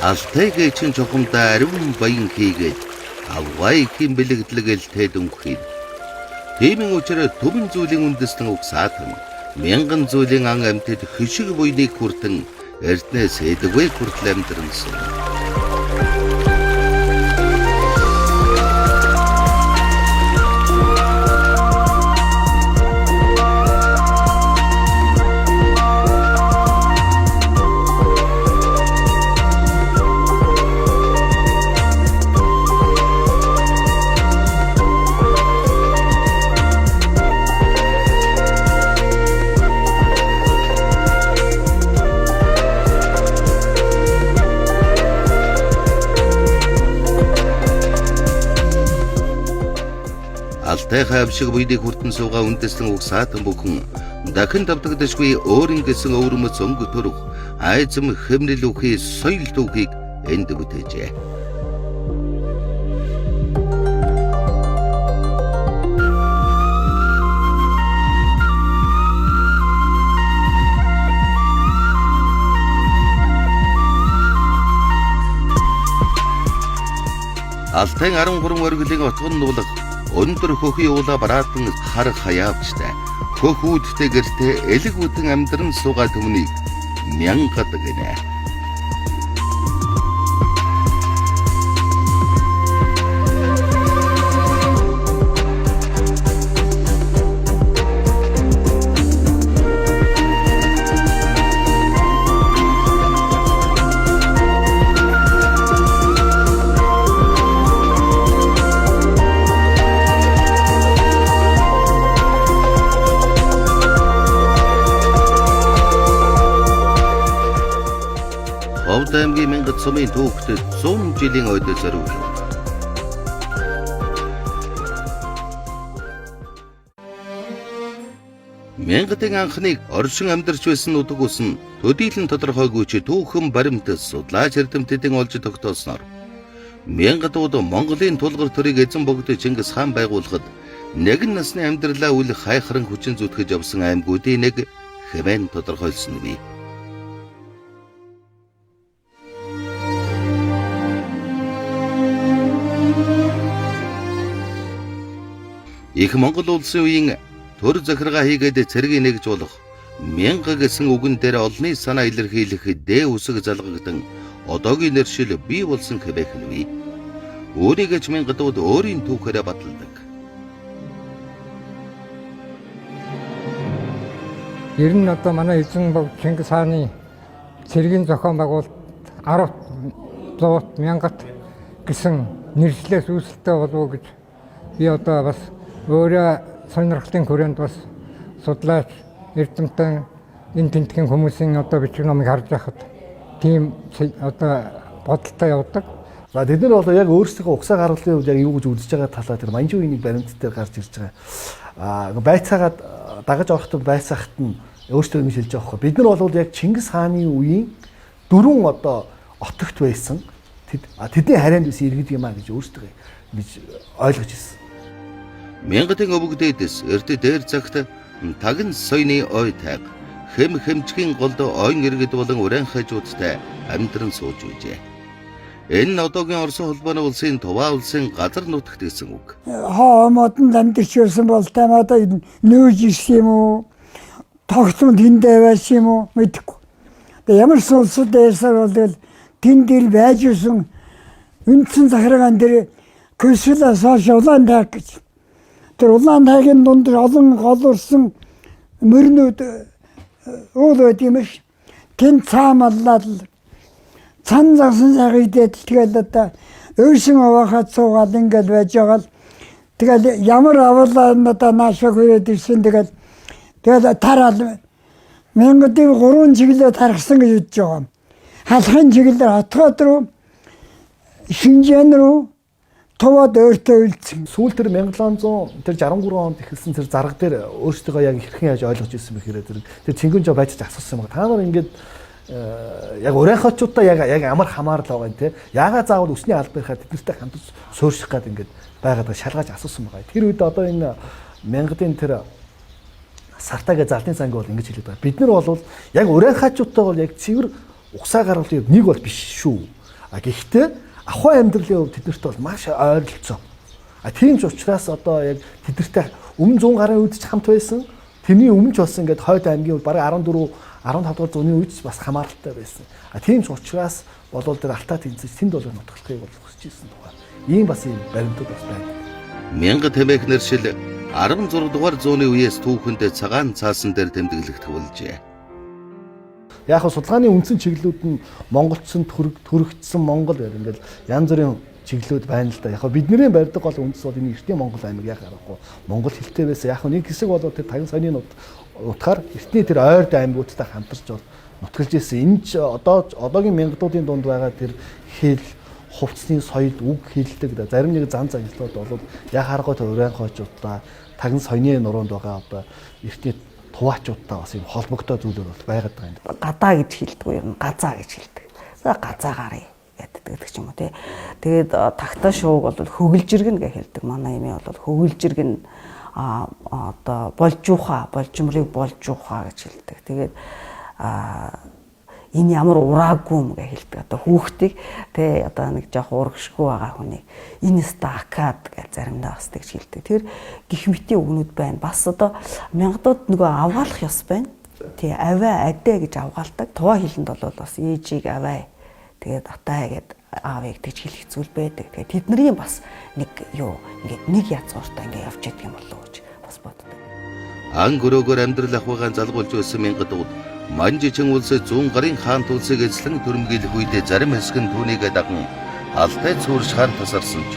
Алтайгээ чин чухамдаа ариун баян хийгээд авгай ихийн бэлэгдлэгэл тэдүнхий. Тиймийн учраас төвөн зүйлийн үндэстэн угсаатан мянган зүйлийн ан амьтад хишиг буйныг хүртэн эрднээс эдгүй хүртэл амьдрансан. Алтай хавшиг буйдыг хүртэн суугаа үндэслэн угсаатан бүхэн дахин давтагдашгүй өөрийн гэсэн өвөрмөц өнгө төрөх айзам хэмнэл үхий соёл түүхийг энд бүтээжээ. Алтайн 13 оргилын отгон нуулах өндөр хөхий уула бараатан хар хаяавчтай хөх үүдтэй гэртээ элэг үтэн амьдран суугаа төмнийг мянгад гинэ. Аймгийн мянгад сумын түүхтэд 100 жилийн ойд зориулв. Мянгатын анхныг оршин амьдарч байсан нутаг ус нь төдийлөн тодорхойгүй ч түүхэн баримт судлаач эрдэмтдийн олж тогтоосноор мянгадууд Монголын тулгар төрийг эзэн богд Чингис хаан байгуулахад нэгэн насны амьдралаа үл хайхран хүчин зүтгэж явсан аймагуудын нэг хэмээн тодорхойлсон бий. Их Монгол улсын үеийн төр захиргаа хийгээд цэргийг нэгж болох мянга гэсэн үгэн дээр олонний санаа илэрхийлэх дэ үсэг залгагдан одоогийн нэршил бий болсон хэвээх нь бий. Өөрийгөө ч мянгадууд өөрийн түүхээрээ баталдаг. Ер нь одоо манай эзэн богд Чингис хааны цэргийн зохион байгуулалт 10 100 мянгат гэсэн нэршлээс үүсэлтэй болов гэж би одоо бас өөрөө сонирхлын хүрээнд бас судлаач эрдэмтэн энэ тентгийн хүмүүсийн одоо бичиг номыг харж байхад тийм одоо бодолтой явдаг. За тэд нар бол яг өөрсдөө угсаа гаргалын үед яг юу гэж үзэж байгаа талаа тэр манжуу үеийн баримт дээр гарч ирж байгаа. Байцаагаад дагаж орохдоо байцаагт нь өөрсдөө юм хэлж байгаа байхгүй. Бид нар бол яг Чингис хааны үеийн дөрвөн одоо отогт байсан тэдний харайнд байсан иргэд юм а гэж өөрсдөө гэж ойлгож ирсэн. Мянгатын өвгдөөс эрт дээр цагт тагн соёны ой тайг хэм хэмжгийн голд ойн иргэд болон уран хажуудтай амьдран сууж үйжээ. Энэ нь одоогийн Орсын холбооны улсын Туваа улсын газар нутагт гэсэн үг. Хоомод нь амьдарч байсан бол тань одоо нөөж ирсэн юм уу? Тогтмол тэндээ байсан юм уу? Мэдэхгүй. Тэгээ ямар ч улсууд ярьсаар бол тэн дээр байж ирсэн үндсэн захиргаан дээр Көсөлөөс хойш улаан тайг гэж. Тэр улаан тайгийн дунд олон голорсон мөрнүүд уул байт юм ш. Тэн цаамаллал цан засан цагийдээ тэгэл одоо өөрсөн авахад суугаад ингээд байж байгаа л тэгэл ямар авалаа надаа наашаа хүрээд ирсэн тэгэл тараал мянгадын 3 чиглэлээр тархсан гэж бодож байгаа. Халахын чиглэлээр Хотгоод руу Шинжаан руу Туваад өөртөө үлдсэн. Сүүл тэр 1700 тэр 63 онд эхэлсэн тэр зарга дээр өөрсдөө яг хэрхэн яаж ойлгож ирсэн бэ гэхээр тэр Цэнгэнжоо байцаж асуусан юм. Та нар ингээд яг урайхачуудаа яг амар хамаарл байгаа юм те. Яагаад заавал өсний албан хаа тэднэртэй хамт суурших гээд ингээд байгаад шалгаж асуусан байгаа. Тэр үед одоо энэ мянгадын тэр сартагээ залтын цанги бол ингэж хэлээд байгаа. Бид нар бол яг урайхачуудтай бол яг цэвэр угсаа гаргалын нэг бол биш шүү. Гэхдээ ахуй амьдралын хувьд тэднэрт бол маш ойролцоо. Тийм ч учраас одоо яг тэднэртэй өмнө 100 гаруй үед ч хамт байсан. Тэрний өмнө ч болсон ингээд Хойд аймгийн бараг 14 15 дугаар зууны үед ч бас хамааралтай байсан. Тийм ч учраас болол дээр алтаа тэнцэж тэнд бол нутгалахыг бол хүсэж ирсэн тухай. Ийм бас ийм баримтууд бас байна. Мянга тамхинэр шил 16 дугаар зууны үеэс түүхэнд цагаан цаасан дээр тэмдэглэгдэх болжээ. Яг нь судалгааны үндсэн чиглэлүүд нь монголчсон төрөгдсөн Монгол гэдэг ингээд янз бүрийн чиглэлүүд байна л да. Яг бидний барьдаг гол үндэс бол энэ эртний Монгол аймаг яг аргагүй Монгол хэлтэй байсан. Яг нэг хэсэг бол тэр тагын соёлын утгаар эртний тэр ойрд аймагуудтай хамтарч бол нутгалж ирсэн. Энэ ч одоогийн мянгадуудын дунд байгаа тэр хэл хувцсны соёл үг хэлдэг зарим нэг зан занялууд бол яг аргагүй уран хойчуудаа тагын соёлын нуруунд байгаа одоо эртний туваачуудтай бас юм холбогдоо зүйлүүд бол байгаад байгаа юм. Гадаа гэж хэлдэг юм, газаа гэж хэлдэг. За газаа гарыг гэдэг ч юм уу тий. Тэгээд тагтаа шууг бол хөгөлжиргэн гэж хэлдэг. Манай эмээ бол хөгөлжиргэн одоо болжмрыг болж ухаа гэж хэлдэг. Тэгээд энэ ямар ураагүй юм гэж хэлдэг. Одоо хүүхдийг тий одоо нэг жоох урагшгүй байгаа хүнийг энэ стакад гэж заримдаа бас тэгж хэлдэг. Тэр гих мэтийн үгнүүд байна. Бас одоо мянгадууд нөгөө авгаалах ёс байна. Тий аваа адэ гэж авгаалдаг. Туваа хэлэнд бол бас ээжийг аваа тэгээд атаа гэд аавыг тэгж хэлэх зүйл байдаг. Тэгээд тэдний бас нэг юу ингээд нэг язгууртаа ингээд явж ядг юм болов уу гэж бас боддог. Ан гөрөөгөр амьдрал ахуйгаан залгуулж байсан мянгадууд Манжичин улсыг 100 гарын хаан тулсыг эзлэн түрэмгийлэх үедээ зарим хэсэг нь түүнийг даган алтай цуурш хар тасарсан ч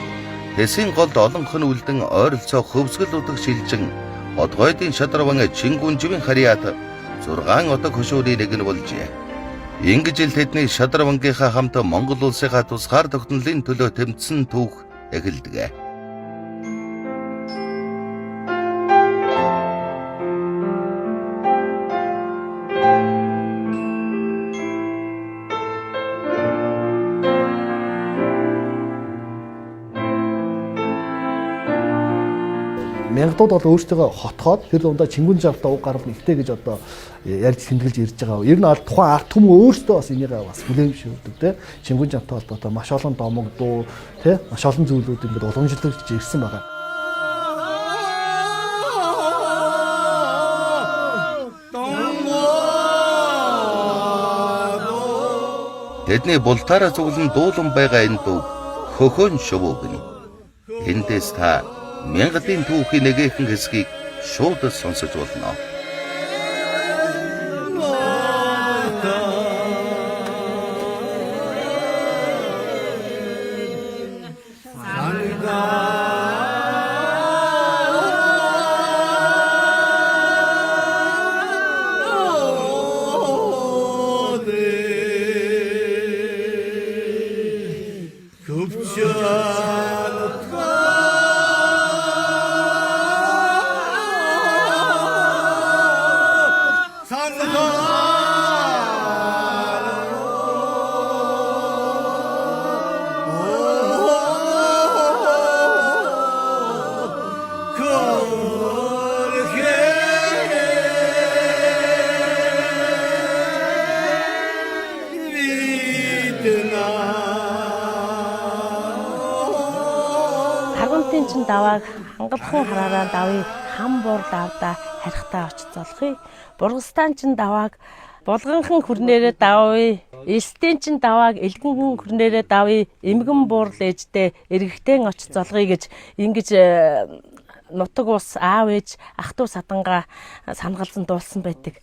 тэсийн голд олонх нь үлдэн ойролцоо хөвсгөл утга шилжин Одгойдын шадарван Чингүнживийн харьяат 6 отог хөшүүрийн нэг нь болжээ. Ингэж л тэдний шадарвангийнхаа хамт Монгол улсынхаа тусгаар тогтнолын төлөө тэмцсэн түүх эхэлдэг. Мянгадууд бол өөрсдөө хотхоод тэр дундаа Чингүнжавтаа уг гарал нэгтэй гэж одоо ярьж тэмдэглэж ирж байгаа. Ер нь тухайн ард түмэн өөрсдөө бас энийг бас хүлээмжшүүлдэг те. Чингүнжавтаа холбоотой маш олон домог дуу те маш олон зүйлүүд ингээд уламжлалж ирсэн байгаа. Тэдний бултаараа цуглан дуулан байгаа энэ дуу хөхөн шувууг нь. Эндээс та мянгадын түүхийн нэгэн хэсгийг шууд сонсож болно. Харгуунтын чин давааг хангалхан хараараа давыг хам буур давда харихтаа очиж золхыг. Бургастан чин давааг болгонхон хүрнээрээ давыг. Элстэн чин давааг элгэн хүрнээрээ давыг. Эмгэн буур лээждээ эргэхтэн очиж золхыг гэж ингэж нутаг ус аав ээж ах トゥ садангаа санагалзан дуулсан байдаг.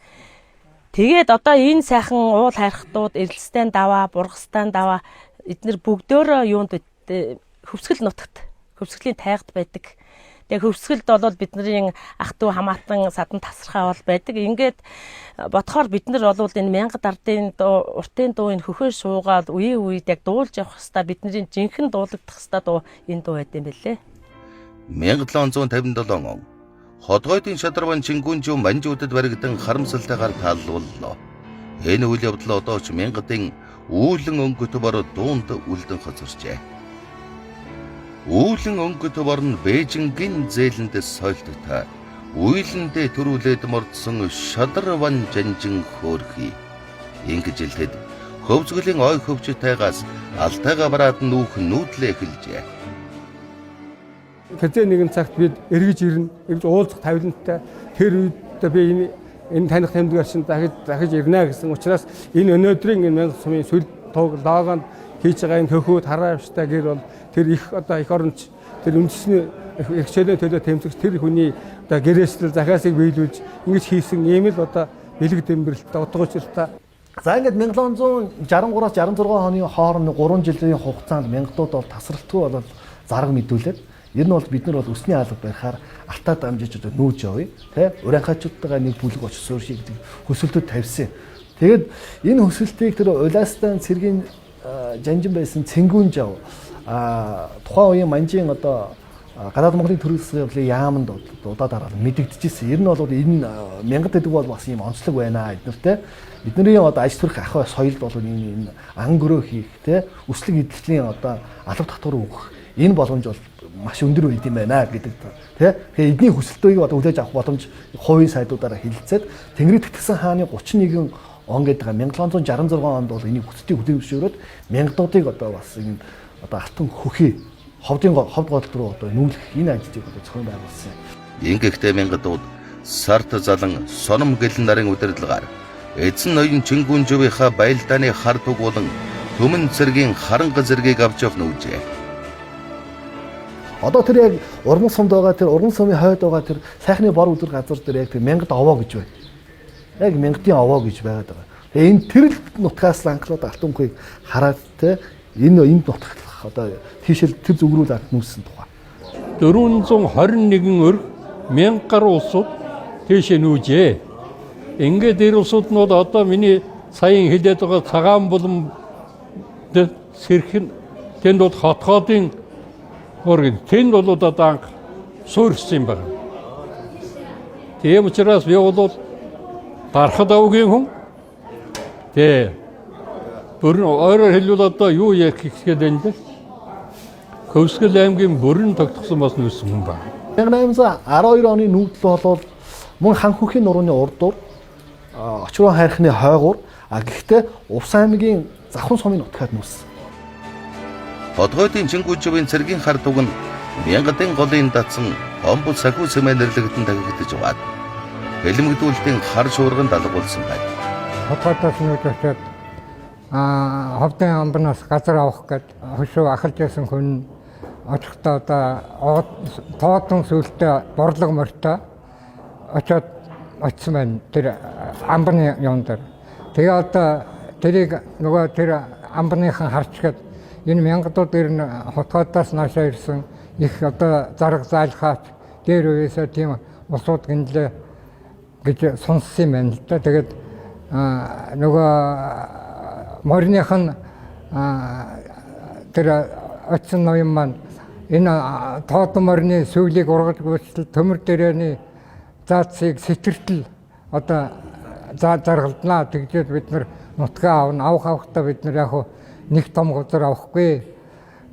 Тэгээд одоо энэ сайхан уул хайрхтууд эрэлстэн даваа, бургастан даваа эдгээр бүгдөө юунд хөвсгөл нутагт хөвсгөлийн тайгад байдаг. Тэгээ хөвсгөлд бол бидний ах トゥ хамаатан садан тасархаа бол байдаг. Ингээд бодохоор бид нар бол энэ мянгад ардын уртын дууыг хөхөө шуугаад үеийн үед яг дуулж явах хэвээр бидний жинхэнэ дуулагдах хэвээр дуу энэ дуу байд юм бэлээ. 1757 он Хотгойдын шадарван Чингүнжив манжуудад баригдан харамсалтайгаар тааллууллаа. Энэ үйл явдал одоо ч мянгадын үүлэн өнгөт бор дуунд үлдэн хоцорчээ. Үүлэн өнгөт бор нь Бээжингийн зээлэндээс сойлттой. Үйлэндээ төрүүлээд мордсон шадарван жанжин хөөрхий. Ингэж л тэд хөвзгөлийн ой хөвчтойгоос алтайга бараад нүүдлээ эхэлжээ. Хэзээ нэгэн цагт бид эргэж ирнэ, эргэж уулзах тавилантай. Тэр үед би энэ таних тэмдгээр чинь дахиж ирнэ гэсэн учраас энэ өнөөдрийн энэ 1000 сумын сүл туг логонд хийж байгаа энэ хөхүүд хараа авчтай гэр бол тэр их их оронч тэр үндэсний их чөлөө төлөө тэмцэгч тэр хүний гэрээсэл захиасыг биелүүлж ингэж хийсэн ийм л бэлэг дэмбэрэлтэ утгуучралтай. За ингээд 1763-аас 66 оны хооронд 3 жилийн хугацаанд мянгадууд бол тасралтгүй бол зарга мэдүүлээд ер нь бол бид нар бол өсний алга барихаар алтаа дамжиж нүүж явъя. Тэ? Урайхаачуудтайгаа нэг бүлэг очиж сууршиг гэдэг хөсөлтөд тавьсан. Тэгээд энэ хөсөлтийг тэр Улаастан цэргийн жанжин байсан Цэнгүүн жав тухайн үеийн манжийн гадаад Монголын төрөлсөлийн явдлын яамд удаа дараа мэдэгдэжсэн. Ер нь бол энэ мянгад гэдэг бол бас ийм онцлог байна эднэртэй. Бидний аж төрх ахуй соёлд бол энэ ан гөрөө хийх тэ өслөг эдэлтлийн алба татвар өгөх энэ боломж бол маш өндөр байд юм байна гэдэг тэ. Тэгэхээр эдний хүсэлтийг хүлээж авах боломж хувийн сайдуудаараа хилцээд Тэнгэрийн Тэтгэсэн хааны 31 он гэдэг 1766 онд бол энийг хүсэлтийг хүлээмжшөөрөөд мянгадуудыг бас энэ алтан хөхий ховд голд руу нүүлэх энэ ажлыг зохион байгуулсан. Ингэхдээ мянгадууд сарт залан соном гэлэн нарын удирдлагаар эзэн ноён Чингүн жавынхаа баялдааны хар туг болон төмөн цэргийн харанга зэргийг авч явах нүжээ. Одоо тэр яг урган сумд байгаа тэр урган сумын хойд байгаа тэр сайхны бор үзэр газар дээр яг тэр мянгад овоо гэж байна. Яг мянгадын овоо гэж байгаад байгаа. Тэгээ энэ тэрл нутгаас анхлаад алтан хөхийг хараад те энэ нутагт тийшэл тэр зүгрүүл ард нүүсэн тухай. 421 өр 1000 гаруй улсууд тийшээ нүүжээ. Ингээд тэр улсууд нь одоо миний саяын хэлээд байгаа цагаан булан сэрхэн тэнд бол хотгоодын тэнд бол одоо анх суурьсан юм байна. Тийм учраас би бол дарахад авгийн хүн. Тэ өөрөөр хэлбэл одоо юу ярих гэхэд энэ Хөвсгөл аймгийн бүрэн тогтсон бас нүүсэн хүн байна. 1812 оны нүүдэл бол мөн хан хөхийн нурууны урдуур очроо хайрхны хойгуур гэхдээ Увс аймгийн Завхан сумын нутгаад нүүсэн. Хотгойдын Чингүн жавын цэргийн хар туг нь мянгадын голын датсан Хомбол сахиу сэмээ нэрлэгдэн тагигдж байгаад хэлмэгдүүлэлтийн хар шуурганд алгуулсан байна. Хотгойдоос нүүж очиод ховдын амбнаас газар авах гээд хөшөө ахалж байсан хүн очихдоо тоодон сүлдээ борлог морьтой очсон байна тэр амбны юм дээр. Тэгээ тэрийг нөгөө тэр амбныхан харчгээд энэ мянгадууд ирнэ хотгойдоос наашаа ирсэн их зарга зайлхаач дээр үеэсээ тийм улсууд гинлээ гэж сонссон юм байна л да. Тэгээд нөгөө морьныхан тэр очсон ноён маань энэ тоодон морьны сүглийг ургаж гүйцэтгэл төмөр дээрээний заацыг сэтэртэл заргалднаа. Тэгжээд бид нар нутгаа авна. Авахтаа бид нар яг нэг том газар авахгүй.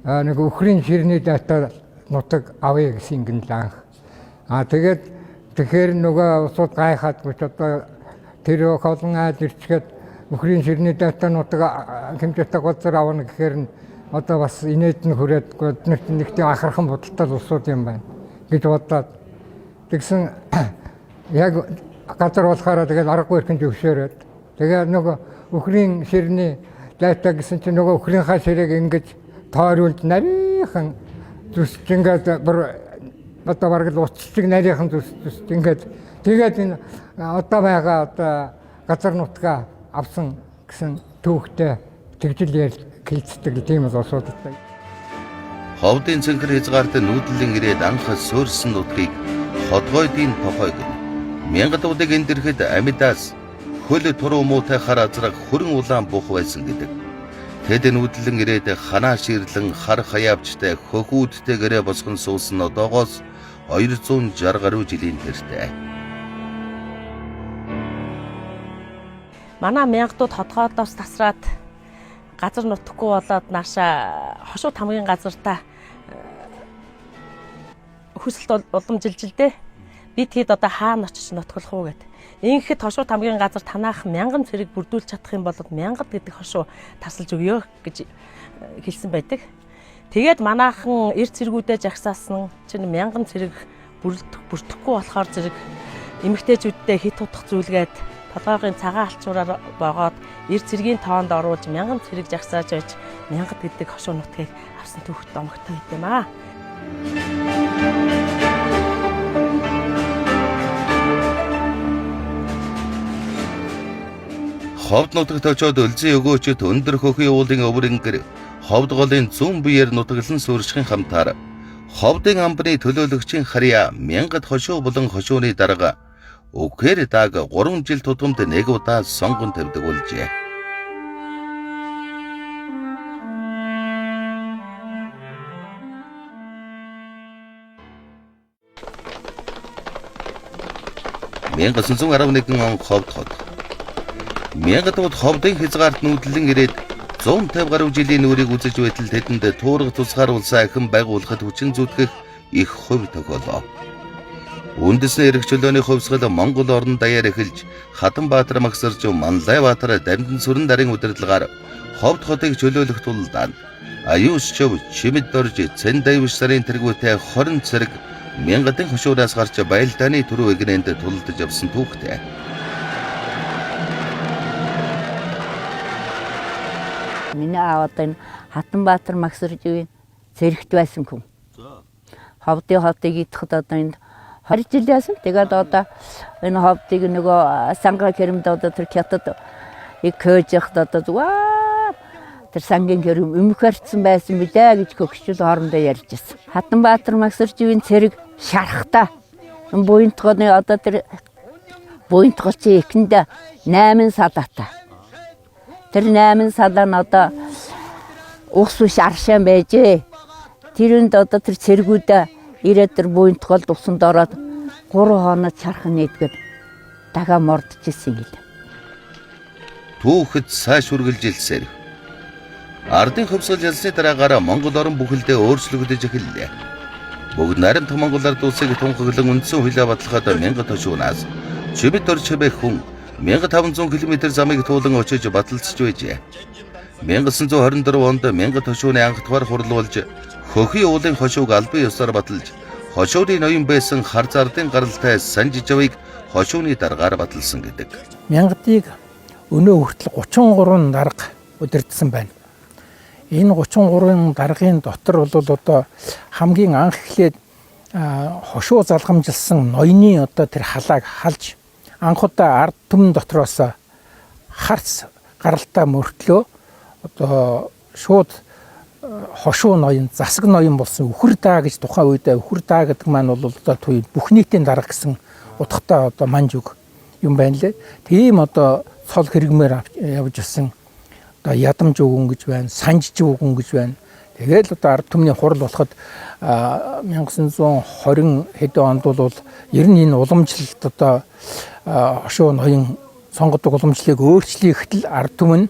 Нэг өхрийн ширний дата нутаг авъя гэсэн гин ланх. Тэгэхээр нөгөө усууд гайхаад гэж тэр холон айл ирчгээд өхрийн ширний дата нутаг хэмжээтэй газар авна гэхээр нь бас инээд нь хүрээд биднэрт нэг тийм ахархан бодолтой улсууд юм байна гэж бодоод тэгсэн яг газар болохоороо тэгээд аргагүй ирхэн зөвшөөрөөд тэгээ нөгөө өхрийн ширний дата гэсэн чинь нөгөө өхрийнхаа ширийг ингэж тойруулж нарийнхан зүсч ингээд бараг л уцчиг нарийнхан зүсч ингээд тэгээд энэ байгаа газар нутгаа авсан гэсэн түүхтэй тэгжил хэлцдэг тийм л асуудалтай. Ховдын цэнхэр хязгаарт нүүдлэн ирээд анх суурьсан нутгийг Хотгойдын тохой гэнэ. Мянгадуудыг эндэрхэд амидаас хөл туруу муутай хар азраг хөрөн улаан бух байсан гэдэг. Тэд нүүдлэн ирээд ханаа ширлэн хар хаяавчтай хөхүүдтэй гэрээ босгон суусан одоогоос 260 гаруй жилийн тэртээ. Манай мянгадууд хотгойдоос тасраад газар нутхгүй болоод нааша хошууд хамгийн газартаа хүсэлт уламжилжилдээ. бид хэд одоо хаана очиж нутгалах уу гэд. Ингэхэд хошуу тамгийн газар танаах 1000 цэрэг бүрдүүлж чадах юм бол 1000 гэдэг хошуу тасалж өгөө гэж хэлсэн байдаг. Тэгээд манайхан эрт цэргүүдээ жагсаасан чинь 1000 цэрэг бүрдэхгүй болохоор зэрэг эмэгтэйчүүдтэй хит тутах зүйлгээд толгойн цагаан алчуураар боогоод эрт цэргийн тоонд оруулж 1000 цэрэг жагсааж байж 1000 гэдэг хошуу нутгийг авсан түүхт омогтой байт юм аа. Ховд нутагт очоод өлзий өгөөчөд өндөр хөхий уулын өвөрөнгөр ховд голын зүүн биеэр нутаглан сууршихын хамтаар ховдын амбны төлөөлөгчийн харьяа 1000 хошуу болон хошууны дарга өгөөр даг 3 жил тутамд нэг удаа сонгон тавьдаг болжээ. он ховд хот. 1000 дахь ховдын хязгаарт нүүдлэн ирээд 150 гаруй жилийн нүрийг үзэж байтал тэдэнд туурга тусгаар улсаа ахин байгуулахад хүчин зүтгэх их хувь тохиолоо. Үндэсний эрх чөлөөний хувьсгал Монгол орон даяар эхэлж Хатанбаатар магсарж Манлайбаатар дамжин сүрэн дарын удирдлагаар ховд хотыг чөлөөлөх тулд аюус чөв чимэд дорж Цэндайвш сарын тэргүүтэй 20 цэрэг 1000 хошуураас гарч байлдааны түрүү эгнээнд тулдж явсан түүхтэй. Миний аав одоо Хатанбаатар магсаржийн зэрэгт байсан хүн. Ховдын хотыг идэхэд одоо энд 20 жил байсан. Тэгээд одоо энэ ховдыг нөгөө санга керэмд одоо тэр хятад ихөөжихд одоо зүгээр тэр сангийн керэм өмхөрцөн байсан билээ гэж хөгшил хоорондоо ярьж байсан. Хатанбаатар магсаржийн цэрэг шарахта буйнтгооны одоо тэр буйнтголчийн эхэнд 8 садаатай. Тэр 8 садаа нь одоо ухс биш аршаан байжээ. Тэрэнд одоо тэр цэргүүдээ ирээд тэр буйнтголд усанд ороод 3 хоног чархан нийтгээд дахиад мордчихсэн гэл. Түүхэд сайш үргэлжилсээр ардын хувьсгал ялсны дараагаар Монгол орон бүхэлдээ өөрчлөгдөж эхэллээ. Бүгд наримт Монгол ард улсыг тунхаглан үндсэн хуулиа баталгаад 1000 хошуунаас чимэд орж бэх хүн 1500 км замыг туулан очиж баталцж байжээ. 1924 онд 1000 хошууны анх дугаар хурал болж хөхий уулын хошууг албан ёсоор баталж хошууны ноён байсан хар зардын гаралтай Санжижавыг хошууны даргаар баталсан гэдэг. 1000-ыг өнөө хүртэл 33 дарга удирдсан байна. Энэ 33 даргын дотор бол одоо хамгийн анх эхлээд хошуу залгамжилсан ноёны одоо тэр халааг халж анх удаа ард түмэн дотроос харц гаралтай мөртлөө одоо шууд хошуу ноён засаг ноён болсон үхэр даа гэж тухайн үедээ үхэр даа гэдэг маань бол одоо түүний бүх нийтийн дарга гэсэн утгатай одоо манж үг юм байна лээ. Тийм одоо цол хэрэгмээр явж ирсэн одоо ядамж өгөн гэж байна, санжиж өгөн гэж байна. Тэгэл одоо ард түмний хурал болоход 1920 хэдэн онд бол ер нь энэ уламжлалт одоо хошуу ноён сонгодог уламжлалыг өөрчлөх хэтэл ард түмэн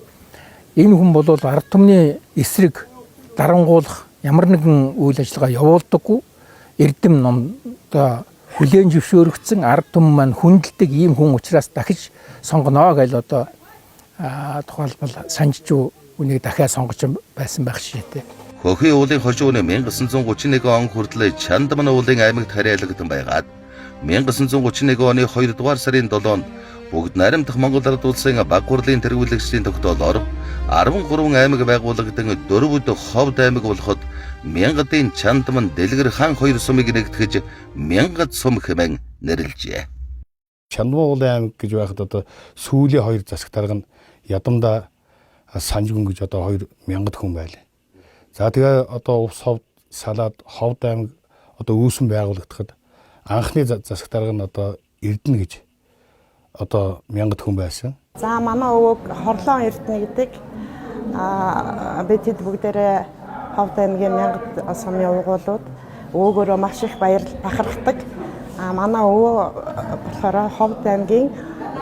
энэ хүн бол ард түмний эсрэг дарангуулах ямар нэгэн үйл ажиллагаа явуулдаггүй эрдэм ном одоо хүлээн зөвшөөрөгдсөн ард түмэн маань хүндэлдэг ийм хүн учраас дахиж сонгоно гэж одоо тухайлбал санжиж үнийг дахиад сонгож байсан байх шийдээ. Хөхий уулын хошууны 1931 он хүртэл Чандман уулын аймагт хариалагдсан байгаад 1931 оны 2 дугаар сарын 7-нд бүгд наримдах Монгол ард улсын баг хурлын тэргүүлэгчдийн тогтоолоор 13 аймаг байгуулагдсан 4 ховд аймаг болоход 1000-ын Чандман Дэлгэр хаан 2 сумыг нэгтгэж 1000 сум хэмээн нэрлэжээ. Чандман уулын аймаг гэж байхад одоо сүүлийн 2 засаг дарга нь Ядамда Санжгүн гэж одоо 2000 хүн байлаа. За тэгээ одоо Увс ховд салаад ховд аймаг одоо үүсэн байгуулагдахад анхны засаг дарга нь одоо Эрдэнэ гэж одоо 1000 хүн байсан. За манай өвөг Хорлон Эрдэнэ гэдэг бид хэд бүгдээрээ ховд аймгийн 1000 сумын уугуулууд өвөөгөөрөө маш их бахархдаг. Манай өвөө болохоор ховд аймгийн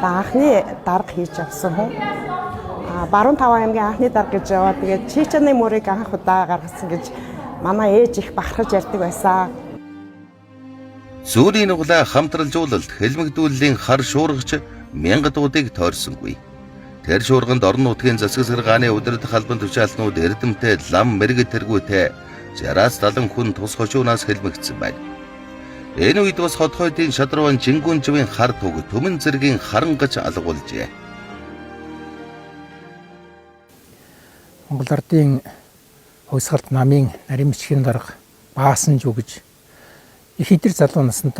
анхны дарга хийж авсан хүн. Баруун таван аймгийн анхны дарга гэж яваа. Тэгээд Чичаны мөрийг анх удаа гаргасан гэж манай ээж их бахархаж ярьдаг байсан. Зүүрийн углаа хамтралжуулалт хэлмэгдүүллийн хар шуургач мянгадуудыг тойрсонгүй. Тэр шуурганд орон нутгийн засаг саргааны удирдах албан тушаалтнууд эрдэмтэй лам мэрэгд тэргүүтэй 60-70 хүн тус хошуунаас хэлмэгдсэн байна. Энэ үед бас хот хойдын шадруун жингүүн живийн хар туг төмөн зэргийн харангаж алгуулжээ. Монгол Ардын хувьсгалт намын нарийн бичгийн дарга Баасан жуу гэж их идэр залуу наснд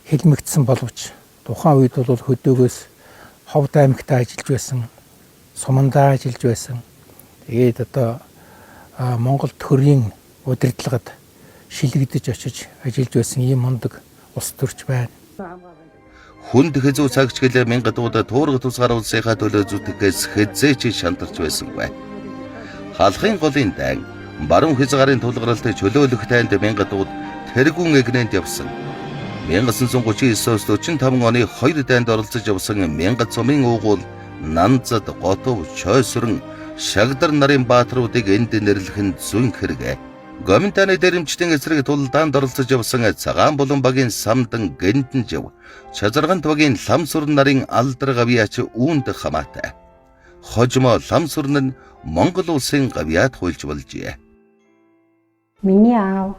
хэлмэгдсэн боловч тухайн үед бол хөдөөгөөс Ховд аймагт ажиллаж байсан, Сумандаа ажиллаж байсан. Тэгээд одоо Монгол төрийн удирдлагад шилэгдэж очиж ажиллаж байсан ийм мундаг улс төрч байна. Хүнд хэзүү цагчгэл мянгадуудад туурга тусгаар улсынхаа төлөө зүтгэхээс хэзээч шантарч байсангүй. Халахын голын дан баруун хязгаарын тулгаралт чөлөөлөх тайнд мянгадууд тэргүүн эгнэнд явсан. 1939-45 оны 2 дайнд оролцож явсан мянгад цомын уугуул Нанзад, Готов, Чойсрон, Шагдар нарын баатруудыг энд нэрлэх нь зүүн хэрэг. Гоминтаны дэрэмчдийн эсрэг тулдаанд оролцож явсан Цагаан булан багийн Самдан, Гэндэнжив, Чазаргант багийн Ламсүрн нарын Алдар гавьяач үүнд хамаатай. Хожимо Ламсүрн нь Монгол улсын гавьяат хуульч болжээ. Миний аав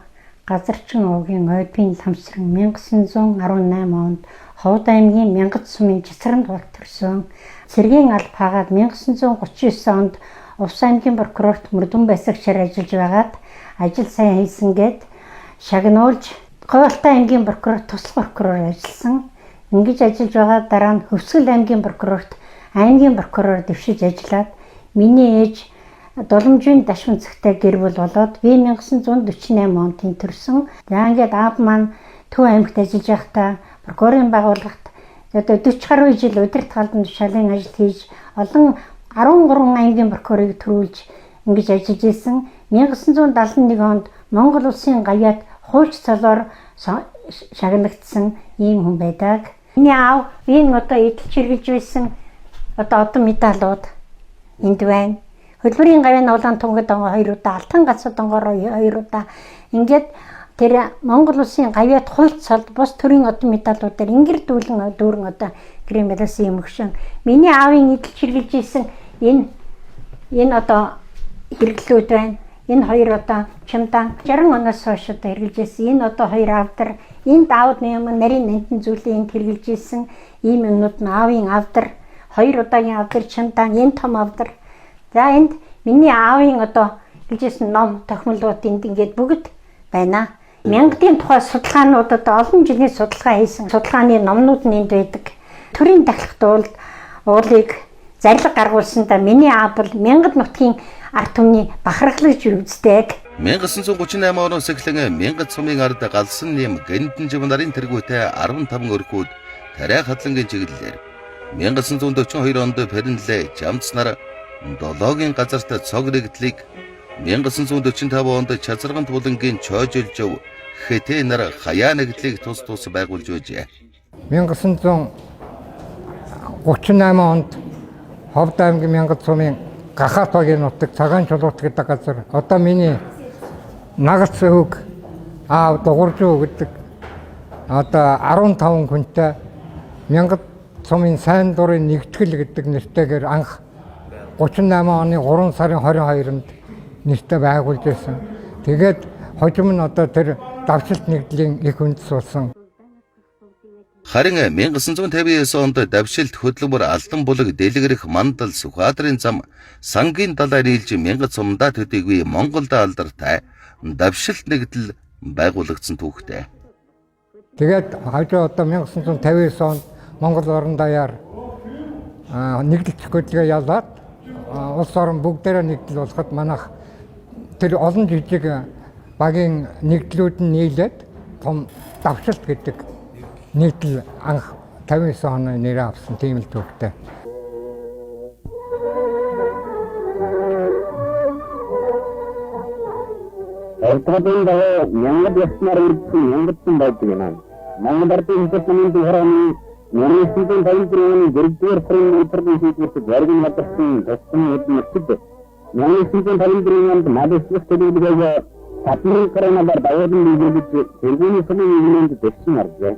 Газарчин уугийн Ойдын Ламсран 1918 онд Ховд аймгийн Мянгад сумын Жицранд төрсөн. Цэргийн алба хагаад 1939 онд Увс аймгийн прокурорт мөрдөн байсагчаар ажиллаж байгаад ажил сайн хийсэн гээд шагнуулж Говьалтай аймгийн прокурор туслах прокурор ажилласан. Ингэж ажиллаж байгаа дараа нь Хөвсгөл аймгийн прокурорт аймгийн прокурор дэвшиж ажиллаад миний ээж Доломжийн дашван цагтай гэр бүл болоод би 1948 онд тэнтерсэн. За ингээд аав маань Төв аймагт ажиллаж байхдаа прокурорын байгууллагт одоо 40 гаруй жил удирдах албан тушаалын ажил хийж олон 13 аймгийн прокурорыг төрүүлж ингэж ажиллаж исэн. 1971 онд Монгол улсын гавьяат хуульч цолоор шагнагдсан ийм хүн байдаг. Миний аав энэ одоо эдэлж хэрглэж байсан одоо медалууд энд байна. Хөдөлмөрийн гавьяаны улаан тунгад 2 удаа, Алтан галцад 2 удаа ингээд тэр Монгол улсын гавьяат хуульч цолд бус төрийн медалуудаар ингэр дүүрэн одоо гэрээ медалсан юм өгшин. Миний аавын эдэлж хэрглэж байсан энэ одоо хэрэглүүд байна. Энэ 2 одоо чимдан 60 оноос хойш одоо хэрэгжилжсэн. Энэ одоо 2 авдар. Энэ даавд нэм нарийн нэнтэн зүйлийн хэрэгжилж исэн. Ийм юмнууд нь аавын авдар, 2 удаагийн авдар чимдан, энэ том авдар. За энд миний аавын одоо хэлжсэн ном тохиолдлууд энд ингээд бүгд байна. Мянгадын тухай судалгаанууд одоо олон жилийн судалгаа хийсэн. Судалгааны номнууд нь энд байдаг. Төрийн дахлах уулыг зарлиг гаргуулсандаа миний аав бол мянгад нутгийн ард түмний бахархлагч үздэг. 1938 оноос эхлэн мянгад сумын ард галсан нэм Гэндэнжив нарын тэргүүтэй 15 өрхүүд тариа хадлангийн чиглэлээр 1942 онд Пернлэ Жамц нар Долоогийн газарт цог нэгдлийг 1945 онд Чазаргант булангийн Чойжилжөв Хэтэ нар хаяа нэгдлийг тус байгуулж байжээ. 1938 онд Ховд аймгийн Мянгад сумын Гахаат багийн нутаг Цагаан чулуут гэдэг газар одоо миний нагц өвөг аав Дугуйжуу гэдэг одоо 15 хүнтэй Мянгад сумын сайн дурын нэгтгэл гэдэг нэртэйгээр анх 38 оны 3 сарын 22-нд нэртэй байгуулж байсан. Тэгээд хожим нь одоо тэр давшилт нэгдлийн их үндэс болсон. Харин 1959 онд давшилт хөдөлмөр Алдан булаг дэлгэрэх Мандал Сүхбаатарын зам сангийн далай нийлж мянгад сумдаа төдийгүй Монголд алдартай давшилт нэгдэл байгуулагдсан түүхтэй. Тэгээд хажуу одоо 1959 онд Монгол орон даяар нэгдэлт хөдөлгөөн ялаад улс орон бүгдээрээ нэгдэл болоход манайх тэр олон жижиг багийн нэгдлүүд нь нийлээд том давшилт гэдэг нэгдэл анх 59 оны нэрээ авсан тийм л төвхтэй. Эртний даа мянгад яснаар ирсэн мянгадсан байдаг юм. Монгол Ардын хэсэгний дуурайны Нэрсийн тайлбарын дөрөвдүгээр сарын өдрийн хийдгээс зарим хадгалсан тасны хэдэн өчигд Нэрсийн тайлбарын мандалчлах төлөвлөгөө Сатны коронавар дайрын биелүүлж тэргүүний сумын нэгнэнд дэвсэн аржээ.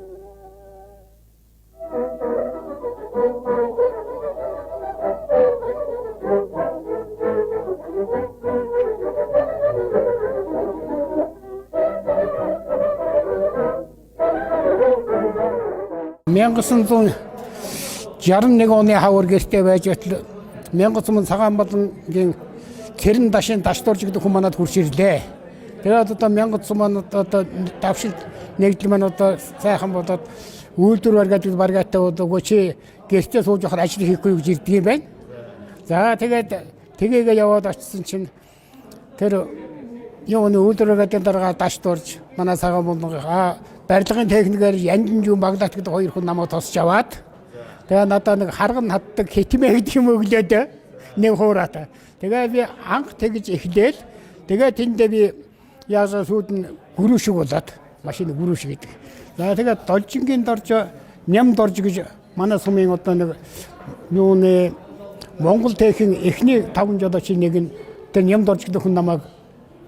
(1961) оны хавар гэртээ байж батал 1900 цагаан болонгийн цэрэн дашин дашдурж гэдэг хүн манад хурж ирлээ. Тэгээд одоо 1900 манад одоо давшилт нэгдэл маань одоо сайхан болоод үйлдвэр баргаад баргаатай одоо чи гэртээ сууж явахаар ажил хийхгүй гэж ирдэг юм байна. За тэгээд яваад очсон чинь тэр юуны үйлдвэр баргаад дараа дашдурж манай цагаан болон барилгын техникээр янжин баглаад гэдэг хоёр хүн намайг тосч аваад тэгээ надад нэг харган хатдаг хитмээ гэдэг юм өглөөд нэг хуураад. Тэгээ би анх тэгж эхлээл тэгээ тэндээ би яасаа сүйд нь гүрүү шиг болоод машин гүрүү шиг гэдэг. За тэгээ должингийн дорж ням дорж гэж манай сумын одоо нэг юуны Монгол техникийн эхний 5 жолоочин нэг нь тэр ням дорж гэдэг хүн намайг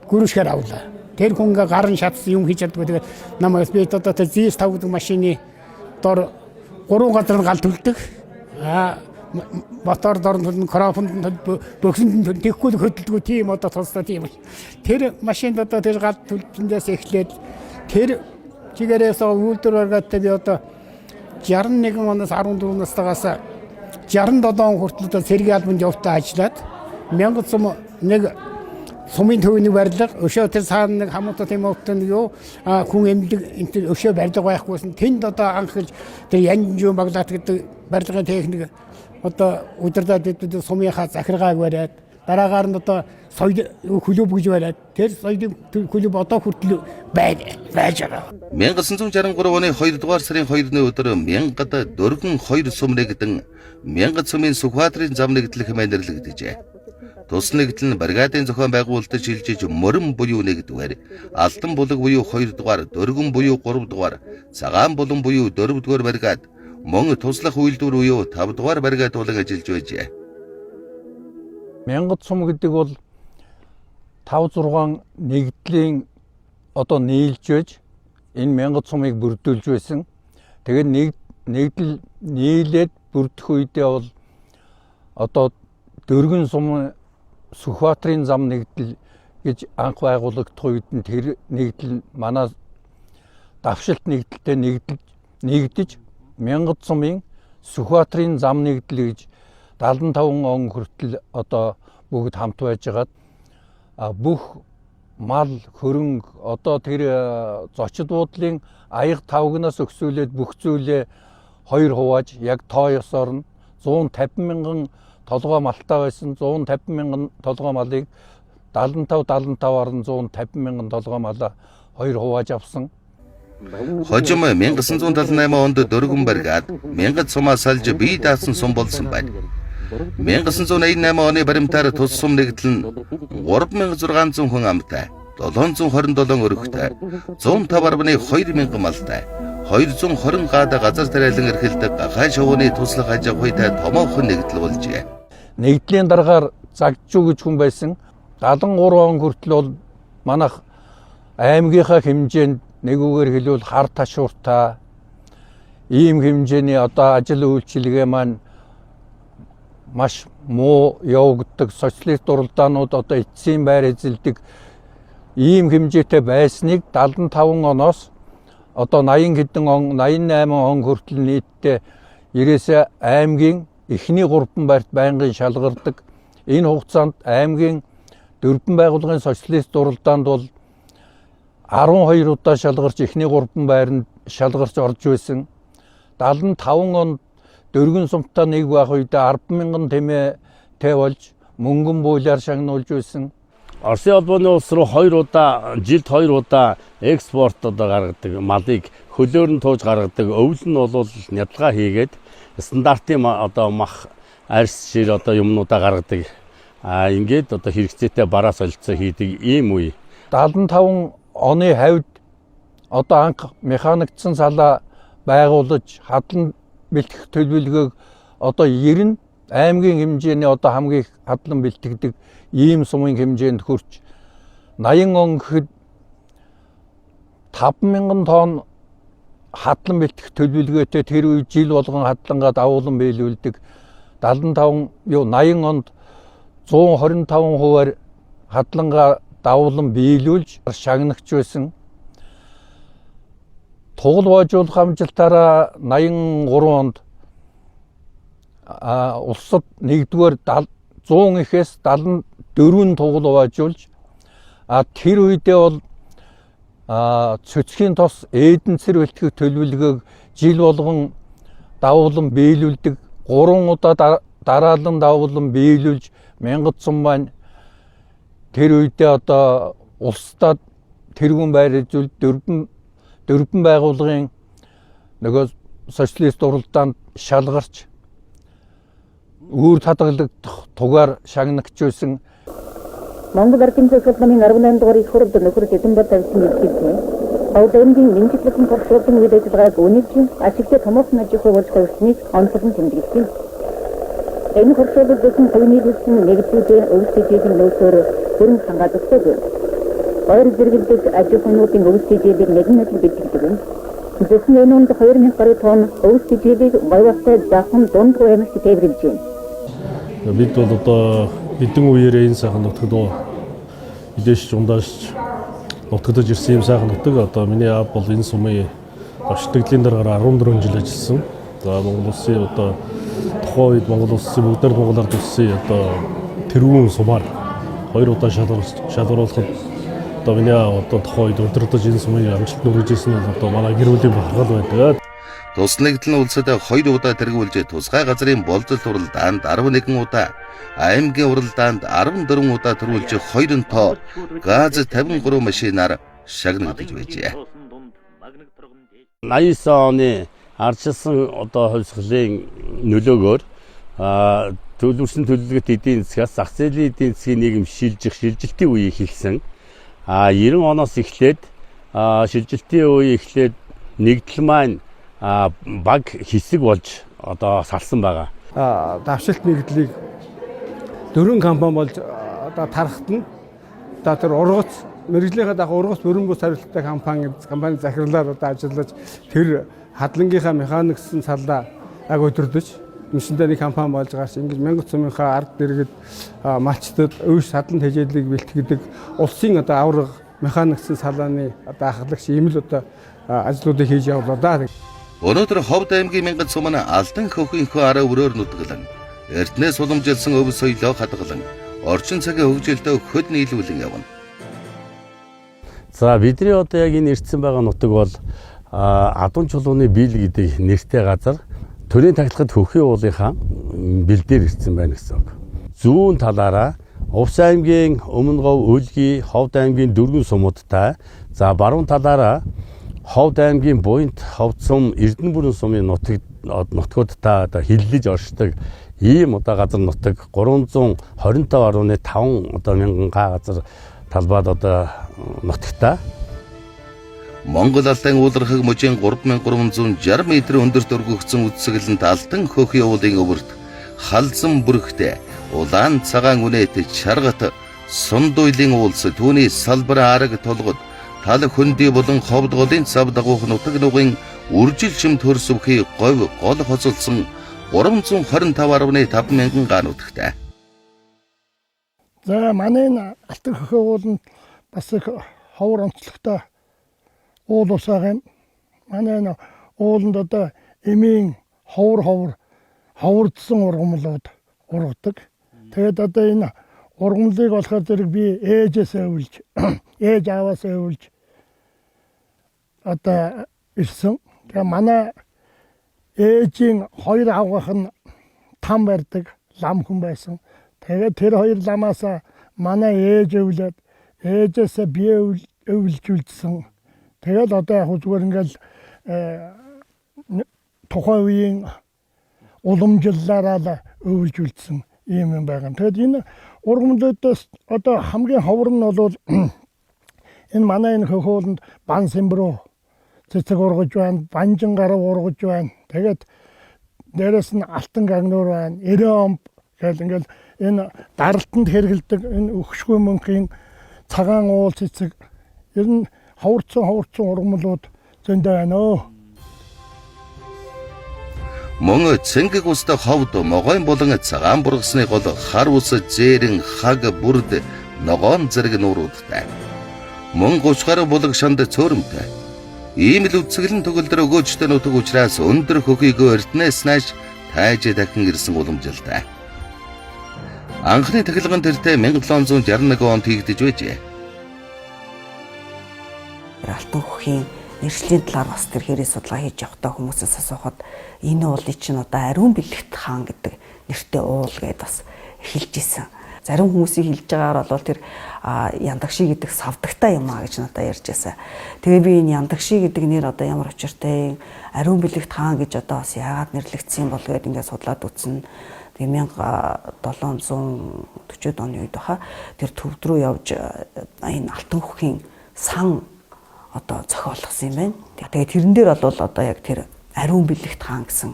гүрүүшгээр авлаа. Тэр хүн гарын шатсан юм хийж чаддаг. Тэгээд намайг би одоо тэр ZS5 гэдэг машины дор 3 газар гал төлдөг. Мотор дорн микрофонд бөксөнд тэгхгүй хөдөлгөө тийм одоо тусдаа тийм. Тэр машинд одоо тэр гал төлдөөс эхлээд тэр чигээрээс үйлдвэр баргаадтай би одоо 61 оноос 14 настайгаас 67 он хүртэл одоо цэргийн албанд явтаа ажиллаад 1901 сумын төвний барилга өшөө тэр цаана нэг хамаатай тийм өвтөн юу хүн эмнэлэг энэ өшөө барилга байхгүйсэн тэнд одоо анхлж тэр янжин баглаад гэдэг барилгын техник одоо удирдаад идэв сумынхаа захиргааг бариад дараагаар нь одоо соёл клуб гэж бариад тэр соёлын клуб одоо хүртэл байж байгаа. 1963 оны 2 дугаар сарын 2-ны өдөр мянгад дөрвөн хоёр сум нэгдэн мянгад сумын Сүхбаатарын зам нэгдэл хэмээн нэрлэгдэжээ. Тус нэгдэл нь бригадын зохион байгуулалтад шилжиж мөрөн буюу 1-р, Алдан булаг буюу 2-р, Дөргөн буюу 3-р, Цагаан булан буюу 4-р бригад, мөн туслах үйлдвэр буюу 5-р бригад болон ажиллаж байжээ. Мянгад сум гэдэг бол 5-6 нэгдлийн одоо нийлж байж энэ мянгад сумыг бүрдүүлж байсан. Тэгээд нэгдэл нийлээд бүрдэх үедээ бол одоо Дөргөн сум Сүхбаатарын зам нэгдэл гэж анх байгуулагдах үед нь тэр нэгдэл манай давшилт нэгдэлтэй нэгдэж мянгад сумын Сүхбаатарын зам нэгдэл гэж 75 он хүртэл одоо бүгд хамт байжгаад бүх мал хөрөнгө одоо тэр зочид буудлын аяг тавгнаас өксүүлээд бүх зүйлээ 2 хувааж яг тоо ёсоор нь 150 мянган толгой малтай байсан 150 мянган толгой малыг 75-75-аар нь 150 мянган толгой малаа 2 хувааж авсан. Хожим 1978 онд Дөргөн бригад мянгад сумаас салж бие даасан сум болсон байна. 1988 оны баримтаар тус сум нэгдэл нь 3600 хүн амтай, 727 өргөтэй, 105.2 малтай, 220 гаада газар тариалан эрхэлдэг гахай шувууны туслах ажигүйтэй томоохон нэгдэл болжээ. Нэгдлийн дараагаар Загжуу гэж хүн байсан 73 он хүртэл бол манайх аймгийнхаа хэмжээнд нэгүгээр хэлбэл хар ташууртаа ийм хэмжээний одоо ажил үйлчилгээ маань маш муу явагддаг социалист уралдаанууд одоо эцсийн байр эзэлдэг ийм хэмжээтэй байсныг 75 оноос одоо 80 хэдэн он 88 он хүртэл нийтдээ 90-ээс аймгийн эхний 3 байрт байнгын шалгардаг. Энэ хугацаанд аймгийн 4 байгууллагын социалист уралдаанд бол 12 удаа шалгарч эхний 3 байранд шалгарч орж байсан. 75 онд Дөргөн сумтай нэг байх үедээ 10,000 тэмээтэй болж мөнгөн буулаар шагнуулж байсан. Оросын албаны улс руу 2 удаа жилд 2 удаа экспорт одоо гаргадаг малыг хөлөөр нь тууж гаргадаг. Өвөл нь бол нядалгаа хийгээд стандартын одоо мах арьс шир одоо юмнуудаа гаргадаг. Ингээд одоо хэрэгцээтэй бараа солилцоо хийдэг ийм үе. 75 оны хавьд одоо анх механикцсан салаа байгуулж хадлан бэлтгэх төлөвлөгөөг одоо 90 аймгийн хэмжээний одоо хамгийн хадлан бэлтгэдэг ийм сумын хэмжээнд хүрч 80 он гэхэд 5,000 тонн хадлан бэлтгэх төлөвлөгөөтэй тэр үе жил болгон хадлангаа давуулан биелүүлдэг 80 онд 125%-аар хадлангаа давуулан биелүүлж шагнагч байсан. Тугал боожуулах амжилтаараа 83 онд улсад 1-р 100 ихээс 74 тугал боожуулж тэр үедээ бол цөцгийн тос Эденцэр бэлтгэх төлөвлөгөөг жил болгон давуулан биелүүлдэг 3 удаа дараалан давуулан биелүүлж мянгадсан маань тэр үедээ одоо улсдад тэргүүн байрлуулж дөрвөн байгууллагын нөгөө социалист уралдаанд шалгарч үүр хадгалагдах тугаар шагнагч байсан. Монгол Ардын цэцэрлэг намын 18 дугаар их хурлд нөхөр Эдэнбар тавьсан илэрхийлсэн. Хавдаймгийн нэмжлэхэн хоршлуулсан үйл ажиллагааг үнэлж ашигтай томоохон аж ахуй болж хувирсныг онцлон тэмдэглэсэн. Энэ хоршлуулалт дэсэн хувийн хэлсэн нэгдүүлээ өвсөжийн нөөцөөр хөрөн хангалттай байна. Хоёр зэрэглэж аж ахуйнуудын өвсөжийг нэгэн ажил бэлтгэдэг. Зөвхөн энэ онд 2000 гаруй тонн өвсөжийг гоёвтой захан дунд хуаймж тээвэрлэж байна. Бид бол одоо хэдэн үеэрээ энэ сайхан нутагт мэдээж жундааш нутагдж ирсэн юм сайхан нутаг. Одоо миний аав бол энэ сумын давчлагдлын дараагаар 14 жил ажилласан. За Монгол улсын одоо тухайн үед Монгол улсын бүгд Монгол ард улсын одоо тэрүүн сумаар 2 удаа шалгаруулахад одоо миний аав одоо тухайн үед удирдах энэ сумын амжилт нүргэж ирсэн нь одоо манай гэр бүлийн бахархал байдаг. Тус нэгдлэн улсад 2 удаа тэргүүлж тусгай газрын болзол уралдаанд 11 удаа, аймгийн уралдаанд 14 удаа төрүүлж 2 тоо ГАЗ 53 машинаар шагнагдаж байжээ. 89 оны ардчилсан одоо хувьсгалын нөлөөгөөр төлөвлөсөн төлөвлөгөөт эдийн засгаас зах зээлийн эдийн засгийн нийгэм шилжилтийн үе эхэлсэн. 90 оноос эхлээд шилжилтийн үе эхлээд нэгдэл маань баг хэсэг болж одоо салсан байгаа. Давшилт нэгдлийг 4 компани болж одоо тархтна. Одоо тэр ургац мэрэгжлийнхаа дах ургац бүрэн бус хариуцлагатай компани захирлаар одоо ажиллаж тэр хадлангийнхаа механиксэн саллаа удирдах Нүсэндээ нэг компани болж байгаас ингэж мянган цөмийнхаа ард дэргэд малчдад өвс хадлан тэжээллийг бэлтгэдэг улсын одоо авраг механиксэн салааны одоо ахлагч ийм л одоо ажлуудыг хийж явуулаа да. Өнөөдөр Ховд аймгийн мянган цөмөн Алдан хөхийнхөө араа өрөөр нутаглан эрдэнэс уламжилсан өв соёлоо хадгалан орчин цагийн хөгжилдөө хөд нийлүүлэн явна. За бидний одоо яг энэ ирсэн байгаа нутаг бол Адун чулууны биел гэдэг нэртэй газар төрийн тахилгад хөхий уулынхаа бэлдээр ирсэн байна гэсэн үг. Зүүн талаараа Увс аймгийн Өмнө Говь, Үлгий, Ховд аймгийн дөрвөн сумуудтай, за баруун талаараа Ховд аймгийн Буянт, Ховд сум, Эрдэнэ бүрэн сумын нутгуудтай одоо хиллэж оршдог ийм одоо газар нутаг 325.5 одоо мянган га газар талбайд одоо нутагтай. Монгол алдаан уулархаг мужийн 3360 м өндөрт өргөгдсөн үсгэлэнт Алдан хөхий уулын өвөрт халзан бүрхтэй улаан цагаан үнэт чаргат сундуйлын уулс түүний салбар араг толгод тал хөндөй болон Ховд голын цав дагуух нутаг нугын үржил шим төрсөвхий говь гол хоцолсон 325.5 мянган га нутагтай. За манай Алдан хөхий ууланд бас их ховор онцлогтой уул ус байгаа юм. Манай ууланд одоо эмийн ховордсон ургамлууд ургадаг. Тэгээд одоо энэ ургамлыг болохоор зэрэг би ээжээсээ өвлж, ээж ааваасаа өвлж одоо ирсэн. Тэгээ манай ээжийн хоёр авгах нь там барьдаг лам хүн байсан. Тэгээд тэр хоёр ламаасаа манай ээж өвлөд ээжээсээ би өвлж үлдсэн. Тэгэл одоо яг зүгээр ингээл тухайн үеийн уламжлалаараа өвлж үлдсэн ийм юм байгаа. Тэгэд энэ ургамлуудаас одоо хамгийн ховор нь бол энэ манай энэ хөхөөлөнд бан сэмбрүү цэцэг ургаж байна, банжин гарав ургаж байна. Тэгээд дээрэс нь алтан гагнуур байна, эрэмб гэл ингээл энэ даралтанд хэрэгэлдэг энэ өгшгүй мөнхийн цагаан уул цэцэг ер нь ховорцсон ургамлууд зөндөө байна өө. Мөн цэнгэг устай ховд могойн болон цагаан бургасны гол хар ус зээрэн хаг бүрд ногоон зэрэг нууруудтай. Мөн 30 гаруй булаг шанд цөөрөмтэй. Ийм л үцгэлэн төгөлдөр өгөөжтэй нутаг учраас өндөр хөхийгөө эртнээс нааш тайж дахин ирсэн уламжилтай. Анхны тахилган тэртээ 1761 онд хийгдэж байжээ. Алтан хөхийн нэршлийн талаар бас тэр хэрэг судалгаа хийж явахдаа хүмүүсээс асуухад энэ уулыг чинь одоо ариун бэлэгт хаан гэдэг нэртэй уул гэдээ бас хэлж исэн. Зарим хүмүүсийн хэлж байгаагаар бол тэр яндагши гэдэг савдагтай юм а гэж надад ярьж байсан. Тэгээ би энэ яндагши гэдэг нэр одоо ямар учиртай ариун бэлэгт хаан гэж одоо бас яагаад нэрлэгдсэн бол гэдээ ингээд судлаад үзсэн. Тэгээ 1740-од оны үед баха тэр төвд рүү явж энэ алтан хөхийн сан одоо зохиолгосон юм байна. Тэгээ тэрэн дээр бол одоо яг тэр ариун бэлэгт хаан гэсэн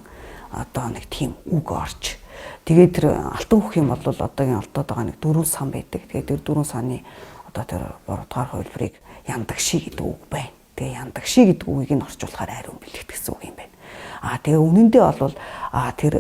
одоо нэг тийм үг орж. Тэгээ тэр алтан хөхийн бол одоогийн алтаад байгаа нэг 4 сан байдаг. Тэгээ тэр 4 саны одоо тэр 3 дугаар хувилбарыг яндагши гэдэг үг байна. Тэгээ яндагши гэдэг үгийг нь орчуулахаар ариун бэлэгт гэсэн үг юм байна. Тэгээ үнэндээ бол тэр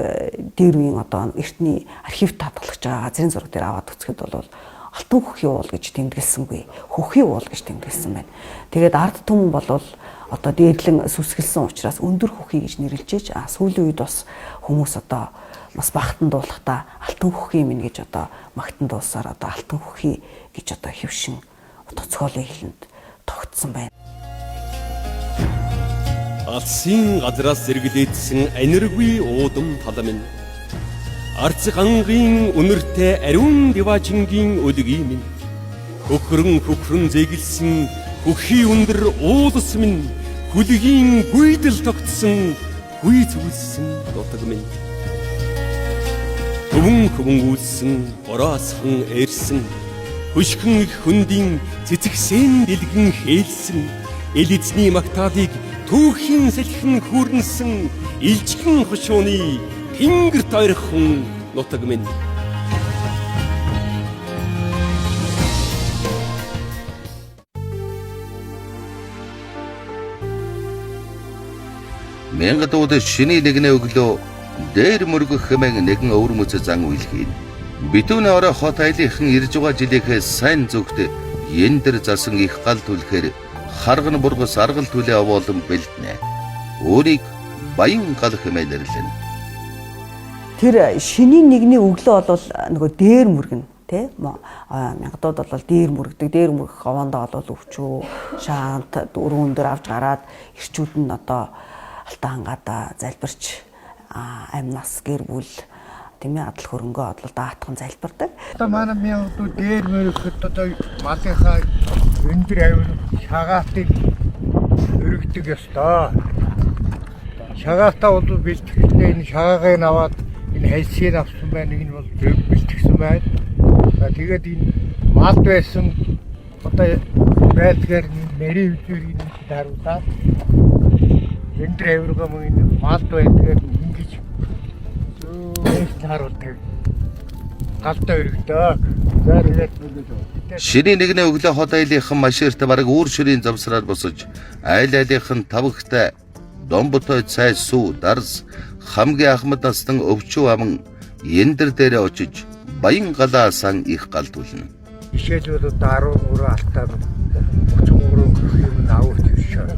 дээр үеийн одоо эртний архивт татгалж байгаа газрын зураг дээр аваад үзэхэд бол алтан хөхийн уул гэж тэмдэглэсэнгүй. Хөхийн уул гэж тэмдэглэсэн байна. Тэгээд ард түмэн бол одоо дээдлэн сүсгэлсэн учраас өндөр хөхий гэж нэрлжээж сүүлийн үед бас хүмүүс одоо бас багтан дуулахдаа алтан хөхийн минь гэж одоо магтан дуулсаар одоо алтан хөхий гэж одоо хэвшин тоцгоолын хэлэнд тогтсон байна. Алсын газраас зэрэглээдсэн аниргүй уудам тал минь арц гангийн үнэртэй ариун диважингийн өлгийн минь хөхрөн зэглсэн хөхий өндөр уулс минь хүлгийн гүйдэл тогтсон гүй зүгэлсэн нутаг минь хөвөн үлсэн ороосхон эрсэн хөшгөн их хөндийн цэцэгсэн дэлгэн хээлсэн эл эзний магтаалыг түүхийн сэлхэн хүрнсэн илжхэн хошууны тэнгэр тойрхон нутаг минь. Мянгадууд шиний нэгнээ өглөө дээр мөргөх хэмээн нэгэн өвөрмөц зан үйлхийн. Битүүний орой хот айлынхан ирж байгаа жилийнхээ сайн зүгт ендэр засан их гал түлхээр харган бургас аргал түлээ овоолон бэлднэ. Өөрийг баян гал хэмээн нэрлэнэ. Тэр шинийн нэгний өглөө бол нөгөө дээр мөргөн тий мянгадууд бол дээр мөргдөг. Дээр мөргөх овоондоо бол өвчөө шаант дөрөв өндөр авч гараад ирчүүд нь одоо алтан хангаада залбирч амнаас гэр бүл тийм ээ адал хөрөнгөө бодлоо даатхан залбирдаг. Одоо манай мянгадууд дээр мөргөхөд одоо малынхаа өндөр авир шагаалтыг өргөдөг ёстой. Шагаалтаа бол бэлтгэхдээ энэ шагаагаа аваад энэ хальсыг авсан байна. Энэ бол зөв бэлтгэсэн байна. Тэгээд энэ малд байсан одоо байлгаар нэрийн үзүүрийг даруулаад өндөр авиргаа мөн энэ малд байдгаар ингэж харуулдаг. Галтай өргөдөг. Шиний нэгний өглөө хот айлынхан маширт бараг үүр ширийн завсраар босож айл айлынхан тавхтай домботой цай сүү дарс хамгийн ахмад настан өвчөө аман ендэр дээрээ очиж баян галаасан их гал түлнэ. Жишээлбэл одоо 13 алтаа 33 гэх юм авах ёстой.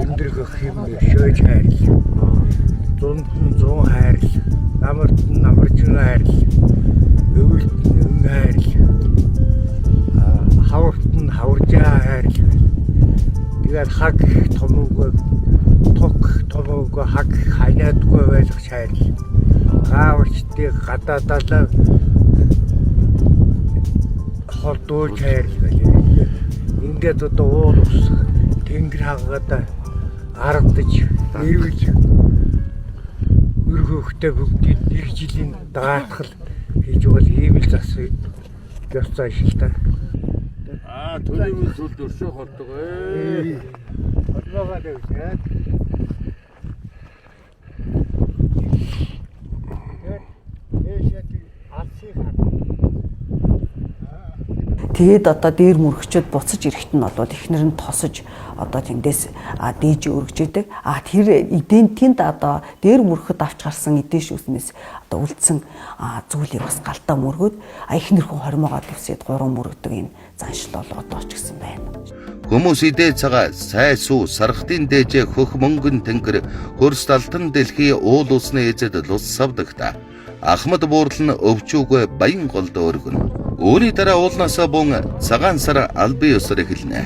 Өндөр гэх юм шөөж хайрлаа. Дунд нь 100 хайрлаа. Намарт нь намарчин хайрлаа. Өвөлт нь өн хайрлаа. Хаврт нь хавржаа хайрлаа. Тэгээд хаг томоогүй ток томоогүй хаг хайнаадгүй байх хайрлаа. Гаавчдыг гадаадалаа холдуулж хайрлаа. Ингээд одоо уул ус тэнгэр хагада аргадж ирвэж өргөхтэй бүгдийг нэг жилийн даатгал хийж бол ийм л засвар ёстой ашигтай. Төлөвийн сүлд өршөөх болдог ээ. Одлогоо дэвшээ. Тэгээд одоо дээр мөрөгчөд буцаж ирэхэд нь бол эхнэр нь тосож одоо тэндээс дээж өргөж идэг. Тэр эдийн тэнд одоо дээр мөрөхөд авч гарсан эдээш үснээс одоо үлдсэн зүйлийг бас галдаа мөргөөд эхнэр хүн хормоогоод үсээд гурван мөрөгдөг юм заншил бол одоо ч гэсэн байна. Хүмүүс идээ цагаа сай суу сархтын дээжээ хөх мөнгөн тэнгэр хөрс талтан дэлхий уул усны эзэд лус савдагта. Ахмад буурлал нь өвчүүгээ баян голд өргөн. Үүний дараа уулнаасаа бун цагаан сар албан ёсоор эхэлнэ.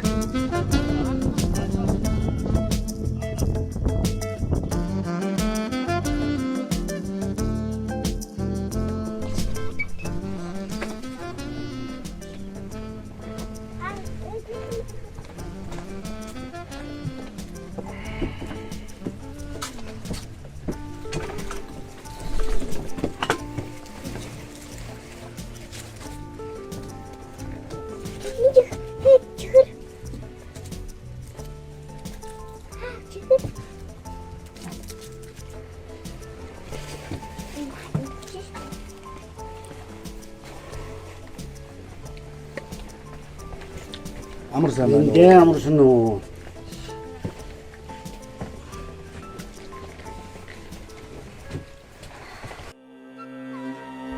Амар сайн байна уу? Амар сайн уу?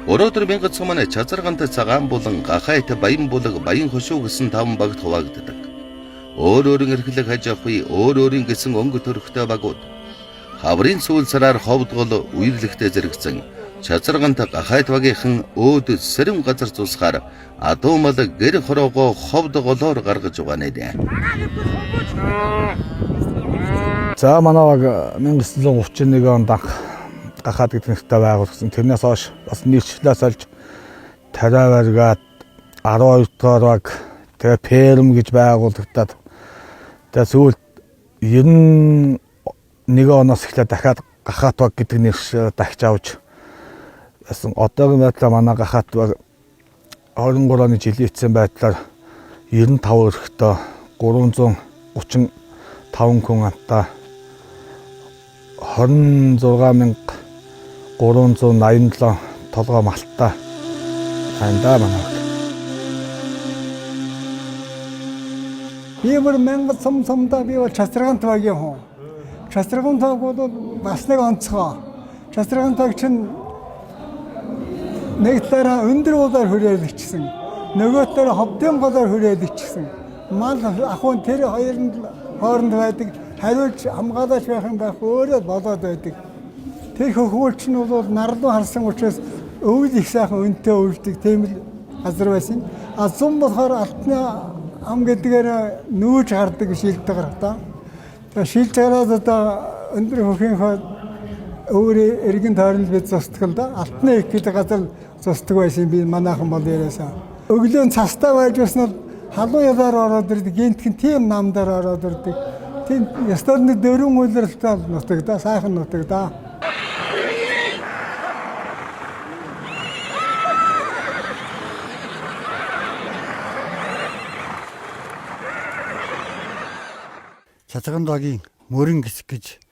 Өнөөдөр мянгат сум маань чазаргант цагаан булан гахайт баян булаг баян хошуу гэсэн 5 багт хуваагддаг. Өөр өөрийн эрхлэг хаж авахыг өөр өөрийн гэсэн өнгө төрхтэй багууд хаврын сүүл сараар ховдгол үерлэгтэй зэрэгцэн чазаргант гахайт багийнхан өөд сэрэм газар цусгаар адуу мал гэр хороогоо ховдголоор гаргаж байгаа нэ. За манай баг 1931 онд анх гахаад гэдэг нэртэй байгуулсан. Тэрнээс хойш бас нийслэлээс олж тариа баргаад 12 дугаар баг тэгээ Перм гэж байгуулагдаад тэгээ сүүлд 91 оноос эхлээд дахиад гахаат баг гэдэг нэр дахиж авч ясан одоогийн байдлаар манай гахаат баг 23 оны жилийн эцсийн байдлаар 95 өрхтөө 335 хүн амтаа 26387 толгой малтаа хандаа манай. Би бүр мянгат сумдаа би бол часрагант багийн хүн. Часрагант баг бол бас нэг онцгой. Часрагант баг чинь нэг талаараа өндөр болоор хүрээд ичсэн. Нөгөө талаараа ховдын болоор хүрээд ичсэн. Мал ахуйн тэр хоёрын хооронд байдаг хариулж хамгаалаач байх юм байх өөрөө болоод байдаг. Тэр хөхүүлч нь бол нарлуу харсан учраас өвөл их сайхан өнтөө өвлдөг тийм л газар байсан. Зам болохоор алтны ам гэдгээр нүүж хардаг шилдэг гарахтаа. Тэгээ шилж гараад одоо өндөр хөхийн хоо өөрөө эргэн тойронд бид зостгол да. Алтны их гэдэг газар зостдаг байсан би манайхан бол яриасаа. Өглөө цастаа байж баснаа халуун ялаар ороод ирдэг. Гинтхэн тийм намдаар ороод ирдэг. Тийм ястаар нэг дөрвөн үйлрэлтэй нутаг да. Сайхан нутаг да. Чацган багийн мөрөн гисг гэж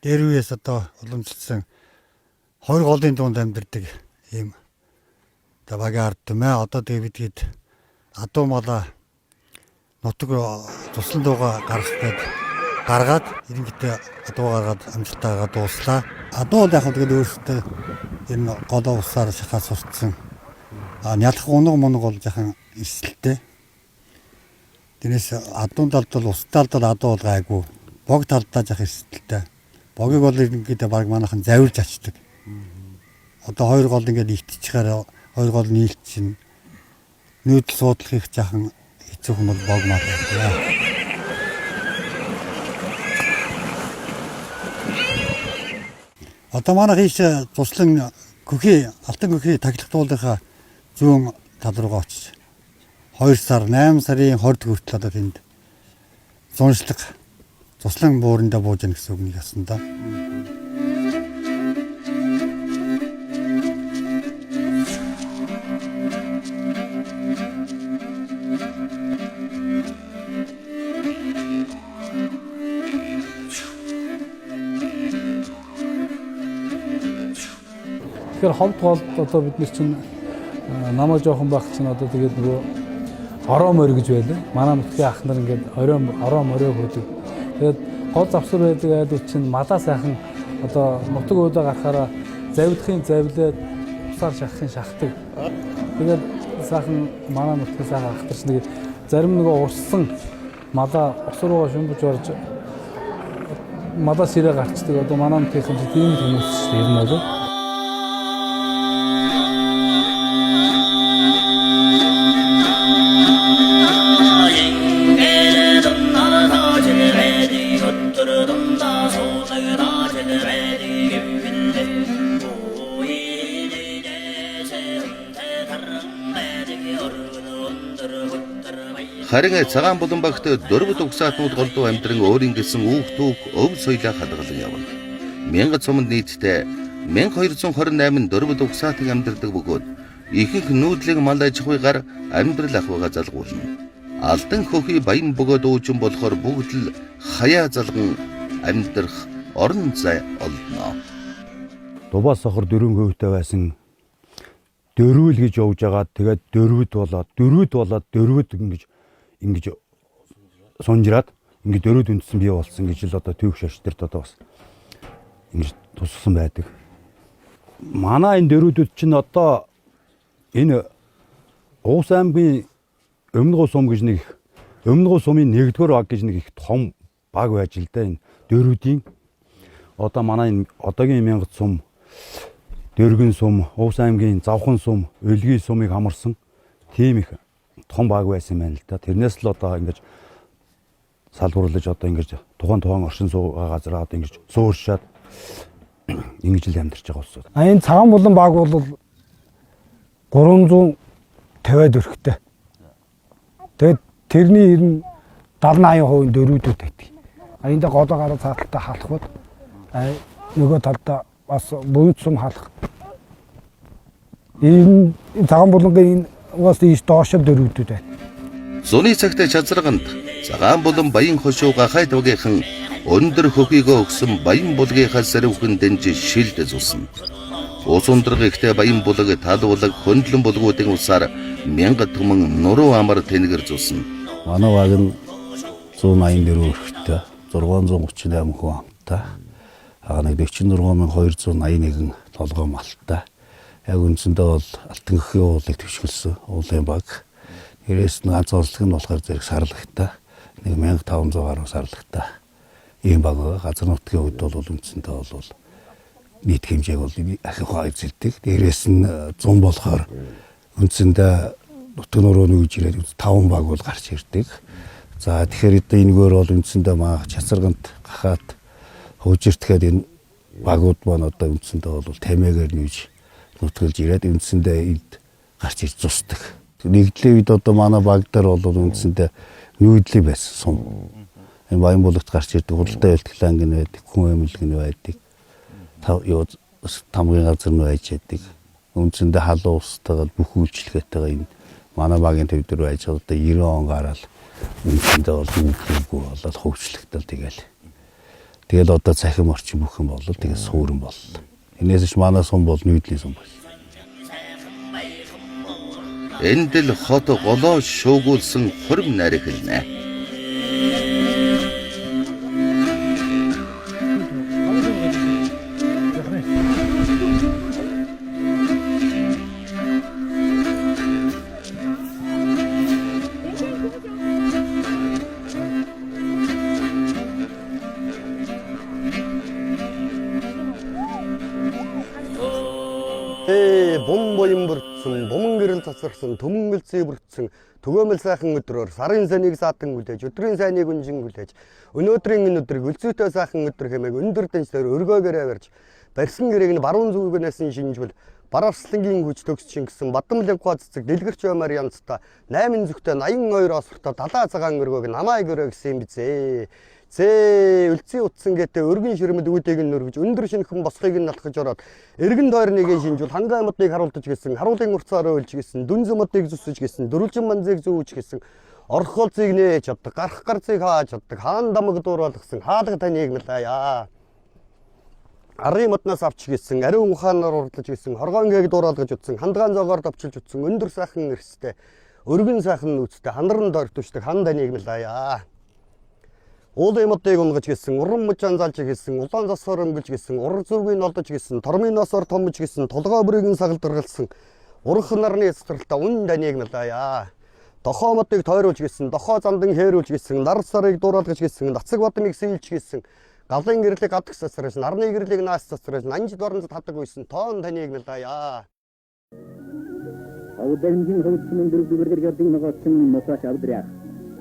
дээр үеэс одоо уламжилсан 2 голын дунд амьдардаг ийм багийн ард түмээ. Одоо тэгээ бидгээд адуу малаа нутаг туслан дууга гаргах гээд гаргаад ерөнхийдөө адуу гаргаад амжилтаагаа дууслаа. Адуу бол яг л тэгээд өөрөөсөө энэ голоо усаар шахаад сурцсан. Нялх унаг моног бол яхан эсэлтэй. Тэрнээс адуун талд бол ус талд адуу бол гайгүй. Бог талдаа жах эсэлтэй. Богийг бол ерөнхийдөө баг манайхан завирж ачдаг. Одоо 2 гол ингээд итчихээр 2 гол нийлт чинь нүүдэл суудлах их жахан хэцүү юм бол бог маа байна. Одоо манай хийш туслан көхий алтан көхий таглагтуулынхаа зүүн тал руугаа очиж 2 сар 8 сарын 20-д хүртэл одоо тэнд зуншлаг туслан буурандаа бууж яах гэсэн үг нэг ясан да. Тэгэхээр ховд голд одоо бид нар чинь намаа жоохон байх чинь одоо тэгээд нөгөө ороо морь гэж байлаа. Манай нутгийн ах нар ингээд ороо морио хөөдөг. Тэгээд гол завсар байдаг айлууд чинь малаа сайхан одоо нутаг уудаа гарахаараа завидахын завлаад усаар шахахын шахдаг. Тэгээд сайхан манай нутгийн сайхан ахтарч нэг зарим нэг урсан малаа ус руугаа шумбаж орж малаа сэрээ гарчдаг. Одоо манай нутгийн тийм хүмүүс шүү дээ. Ер нь одоо Харин цагаан булан багт дөрвөд угсаатнууд голдуу амьдран өөрийн гэсэн үүх түүх өв соёлоо хадгалан явна. 1000 цомонд нийтдээ 1228 дөрвөд угсаатан амьдардаг бөгөөд ихэнх нүүдлэг мал аж ахуйгаар амьдрал ахуйгаа залгуулна. Алдан хөхий баян бөгөөд уучин болохоор бүгд л хаяа залган амьдрах орон зай олно. Дубаа сохор дөрвөн хөвтэй байсан дөрвөл гэж явж байгаа. Тэгээд дөрвөд ингэж сунжраад ингэ дөрвөд үндсэн бий болсон гэж л одоо түүх шаштрт одоо бас ингэж туссан байдаг. Манай энэ дөрвөдөд чинь одоо энэ Уус аймгийн Өмнөгөө сум гэж нэг Өмнөгөө сумын 1-р баг гэж нэг их том баг байж л да. Энэ дөрвөдийн одоо манай энэ одоогийн 1000 сум, Дөргөн сум, Уус аймгийн Завхан сум, Өлгийн сумыг хамарсан тийм их том баг байсан юм байна л да. Тэрнээс л одоо ингэж салбарлаж одоо ингэж тухайн оршин суугаа газар одоо ингэж сууршаад ингэж л амьдарч байгаа болсон. Энэ цагаан булан баг бол 350-аад өрхтэй. Тэгээд тэрний ер нь 70-80% дөрвөдөд байдаг. Энд голоо гараа цааталтаа халахуд нөгөө талдаа бас буйд сум халах. Энэ цагаан булангийн угаас ийш доошо дөрвөдөд байна. Зуны цагт чазраганд цагаан булан баян хошуу гахайд багийнхан өндөр хөхийгөө өгсөн баян булгийнхаа сарвхэн дэнж шилд зулсан. Ус ундраг ихтэй баян булаг талуулаг хөндлөн булгуудын усаар 1000 түмэн нуруу амар тэнгэр зулсан. Манай баг нь 184 өрхтэй 638 хүн амттай. Нэг 46281 толгой малтай. Яг үндсэндээ бол алтан хөхийн уулыг төвшгөлсөн уулын баг. Ирээс нь ганц онцлог нь болохоор зэрэг сарлагтай. 1500 гаруй сарлагтай. Ийм баг газар нутгийн үед бол үндсэндээ бол нийт хэмжээг бол ахих эзэлдэг. Дээрээс нь 100 болохоор үндсэндээ нутгийн нурууны үеж ирээд 5 баг бол гарч ирдэг. За тэгэхээр одоо энэгээр бол үндсэндээ маа чацаргант гахаад хөвжиртгэхэд энэ багууд маань одоо үндсэндээ бол тамиагаар нүүж нутгалж ирээд үндсэндээ энд гарч ирж зусдаг. Нэгдлийн үед одоо манай баг дээр бол үндсэндээ нүүдлийн байсан сум. Энэ баян булгт гарч ирдэг худалдаа ялтглан гэнэ байдаг, хүн эмнэлэг гэнэ байдаг. Тамгын газар нь байж байдаг. Үндсэндээ халуун устайгаар бүх үйлчлэгээтэйгээ энэ манай багийн төв дээр байж байгаа одоо 90 он гараад үндсэндээ бол нүүдлийгүү болоод хөвчлөгдөл тэгэл одоо цахим орчин бүх юм болол тэгээ суурин боллоо. Энээс ч манай сум бол нүүдлийн сум байна. Энд л хот голоо шуугуулсан хорим нариг хэлнэ. Бомбоин бүрдсэн, бомон гэрэл цацрагсан, төмөнгөлцөө бүрдсэн, төгөөмөл сайхан өдрөөр сарын санийг саатан хүлээж, өдрийн сайныг үнжин хүлээж, өнөөдрийн энэ өдрийг өлзөөтэй сайхан өдөр хэмээг өндөр дэнслэр өргөөгээрээ барьж, барьсан гэрээг нь баруун зүгээс нь шинжвэл барарслангийн хүч төгсчин гэсэн бадамлаг гоццэг дэлгэрч баймаар янзта 8 зүгтээ 82 осортой далаа цагаан өргөөг намайг өрөө гэсэн юм бизээ. Зээ үлцэн утсан гэтээ өргөн ширмэд үүдийг нь өргөж өндөр шинхэн босхийг нь налхаж ороод эргэн дойрныг шинжүүл хангаан модыг харуулж гисэн харуулын урцаар өөлж гисэн дүнзэн модыг зүсэж гисэн дөрвөлжин манзыг зүүж гисэн орхолцыг нээж чаддаг гарах гарцыг хааж чаддаг хаан дамаг дууруулгасан хаалга таныг мэлаяа арын моднаас авч гисэн ариун ухаанаар урдлаж гисэн хоргоон гээг дууруулгаж утсан хандагаан зоогоор давчилж утсан өндөр сайхан эрстэй өргөн сайхан нүүцтэй хандран дордвчдаг хан данийг мэлаяа. Уулын модыг унгаж гисэн, уран мужаан залж гисэн, улаан засвар өнгөж гисэн, ур зүргийг олдож гисэн, торминосоор томж гисэн, толгой бүрийн сагалдаргалсан урхан нарны эсрэлтэ үн данийг мэлаяа. Дохоо модыг тойруулж гисэн, дохоо замдан хээрүүлж гисэн, нар сарыг дууралгаж гисэн, нацаг бадмыг сэлж гисэн, галын гэрлийг гадаг сасраж, нарны гэрлийг нааш сасраж, нанжид оронзод хатдаг үйсэн тоон данийг мэлаяа. Аудэнгийн хөвчмөн дөрвөр гэдэг нэгэн мосаач авдраа.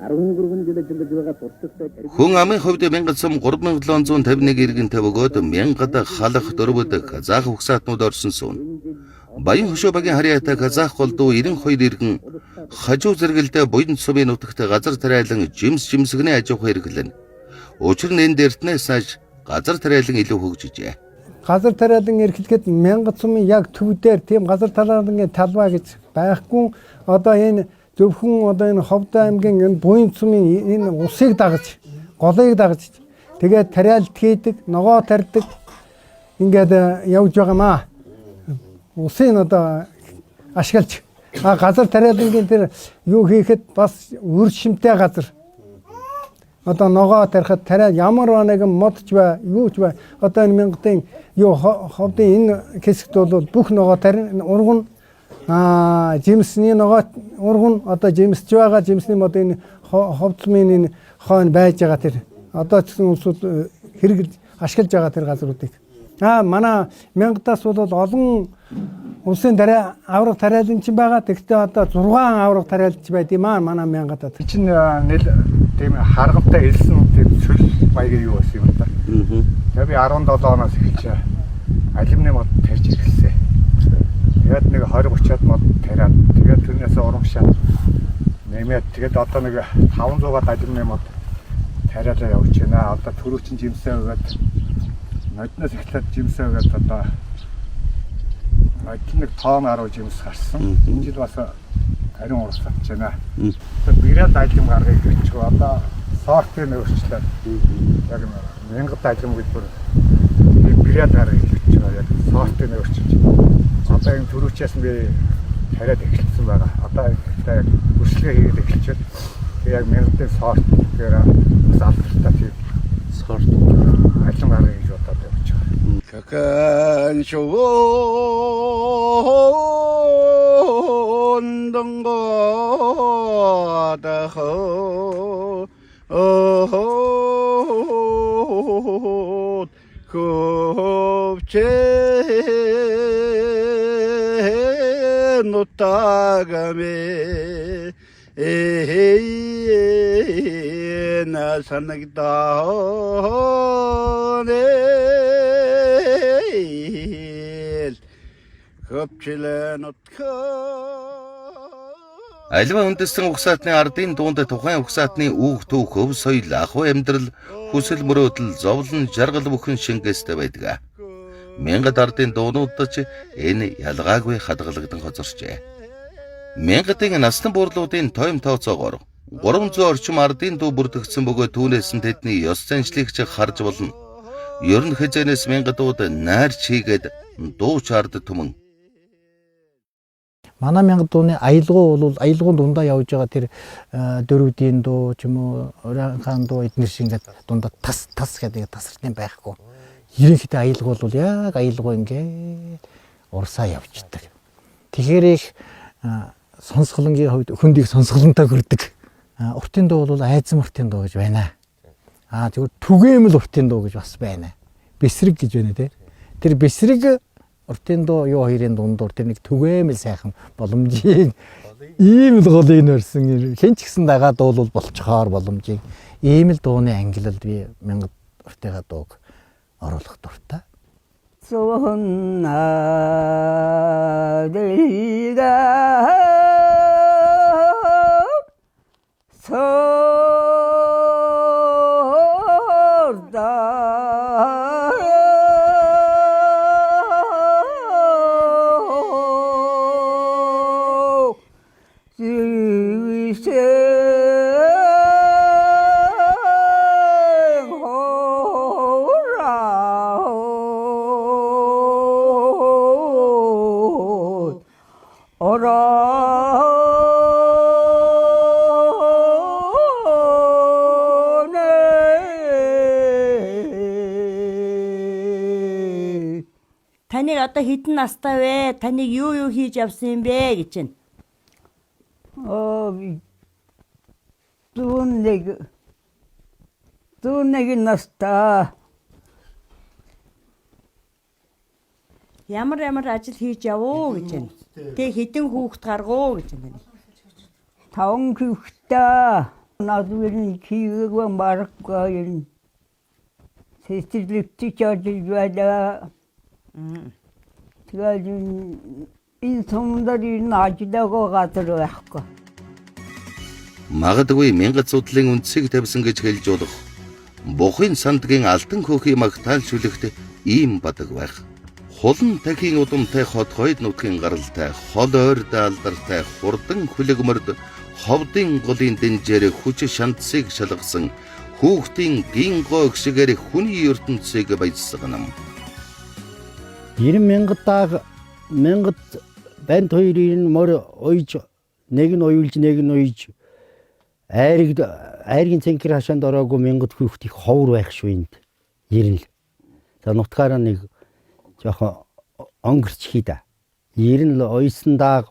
13 жил ажиллаж байгаа туршлагатай Хүн амын хувьд 1000 сум 3751 иргэнтэй бөгөөд 1000-д халах дөрвөд казах угсаатнууд орсон сууна. Баян хөшөө багийн харьяатай казах голдуу 92 иргэн хажуу зэрэгэлдээ буян сумын нутагт газар тариалан жимсгний ажуух хэрэглэн. Учир нь энэ дэртнээс хойш газар тариалан илүү хөгжижээ. Газар тариалан эрхлэхэд 1000 сумын яг төв дээр тийм газар тариалан талбай гэж байхгүй. Одоо энэ зөвхөн одоо энэ Ховд аймгийн энэ буян сумын энэ усыг дагаж, голыг дагаж тэгээд тариалт хийдэг, ногоо тарьдаг ингээд явж байгаамаа. Усын одоо ашиглаж газар тариалангийн тэр юу хийхэд бас үр шимтэй газар. Одоо ногоо тарихад тариал ямар нэгэн модч бай, юу ч бай. Одоо энэ 1000-ын юу Ховдын энэ хэсэгт бол бүх ногоо тарин урган жимсний ногоо урган одоо жимсж байгаа жимсний мод энэ Ховдсмын энэ хойно байж байгаа тэр одоо ч гэсэн улсууд хэрэглэж ашиглаж байгаа тэр газруудыг манай 1000-аас бол олон улсын авраг тариалан чинь байгаа. Тэгтээ одоо 6 авраг тариалж байд юм манай 1000-ад. Чинь нэл тийм харгамтай элсэн тийм сүл маягийн юу болсон юм да. Тэгээ би 17 оноос эхэлж алюминий мод тарьж эхэлсэн. Тэгээд нэг 20-30-аад мод тариад тэгээд тэрнээс урамшаад нэмээд тэгээд одоо нэг 500-аад алюминий мод тариалаа явж байна. Одоо төрөөчин жимсээ өгөөд нодноос эхлээд жимсээ өгөөд одоо нэг тоон 10 жимс гарсан. Энэ жил бас ариун урс авч байна. Тэгээд биряд алюм гаргыг гэж одоо сортын өөрчлөлт яг 1000 алюм гэж бүр биряд гаргыг гэж яг сортын өөрчлөлт. Одоо энэ төрүүчээс би тариад эхэлсэн байгаа. Одоо яг үргэлжлэгээ хийгээд эхэлчихвэл яг 1000-ын сорт гэхээр бас алдартай тийм сорт алюм гаргыг гэж бодоод явж байгаа. Какан шоон дангадахо ховче нотагаме на санагдане Аливаа үндэстэн угсаатны ардын дунд тухайн угсаатны үүх түүх, хөв соёл, ахуй амьдрал, хүсэл мөрөөдөл, зовлон, жаргал бүхэн шингээстэй байдаг. 1000 ардын дуунуудад ч энэ ялгаагүй хадгалагдан хоцорчээ. 1000-ын настан буурлуудын тойм тооцоогоор 300 орчим ардын дуу бүрдэгдсэн бөгөөд түүнээс нь тэдний ёс заншлыг ч харж болно. Ер нь хязгаарнаас 1000 дууд найрч хийгээд дууч ард түмэн. Манай 1000 дууны аялгуу бол аялгуун дундаа явж байгаа тэр дөрүүдийн дуу ч юм уу Орон хаан дуу эднэр шиг ингээд дундаа тас гэдэг тасралтын байхгүй. Ерөнхийдөө аялгуу бол яг аялгуу ингээд урсаа явждаг. Тэгэхээр их сонсголонгийн хувьд өхөндийг сонсголонтой хүрдэг. Уртын дуу бол айзан уртын дуу гэж байна. Зүгээр түгээмэл уртын дуу гэж бас байна. Бэсрэг гэж байна те. Тэр бэсрэг уртын дуу юу хоёрын дундуур тэр нэг түгээмэл сайхан боломжийг ийм л голыг нөрсөн хэн ч гэсэн дагаад дуулал болцохоор боломжийг ийм л дууны ангиллалд би 1000 уртыгаа дууг оруулах дуртай. 어라 таныг одоо хэдэн настай вэ? Таныг юу хийж явсан юм бэ гэж байна. Дүүнэг настай. Ямар ажил хийж явуу гэж байна. Тэг хэдэн хүүхэд гаргуу гэж байна. 5 хүүхэдтэй. Надвэрний хийгээгүй маргагүй юм. Сэтэл ажил байлаа. Тэгээд энэ сумдар энэ ажиллаагаа газар байхгүй. Магадгүй мянгат судлалын үндсийг тавьсан гэж хэлж болох Бухын сандгийн алтан хөөхийн магтаалшүлэгт ийм бадаг байх. Хулан тахийн удамтай хот хойд нутгийн гаралтай, хол ойртой алдартай, хурдан хүлэгмөрд ховдын голын дэнжээр хүч шантсыг шалгасан хүүхдийн гин гоог шигээр хүний ертөнцийг баясгана. 90,000 банд хоёрын мөр ойж нэг нь уйлж айргийн цэнхэр хашаанд ороогүй 1000 хүүхдийн ховор байх шүү энд. 90 л. За нутгаараа нэг жоохон онгөрч хийдэ. 90 л ойсандаа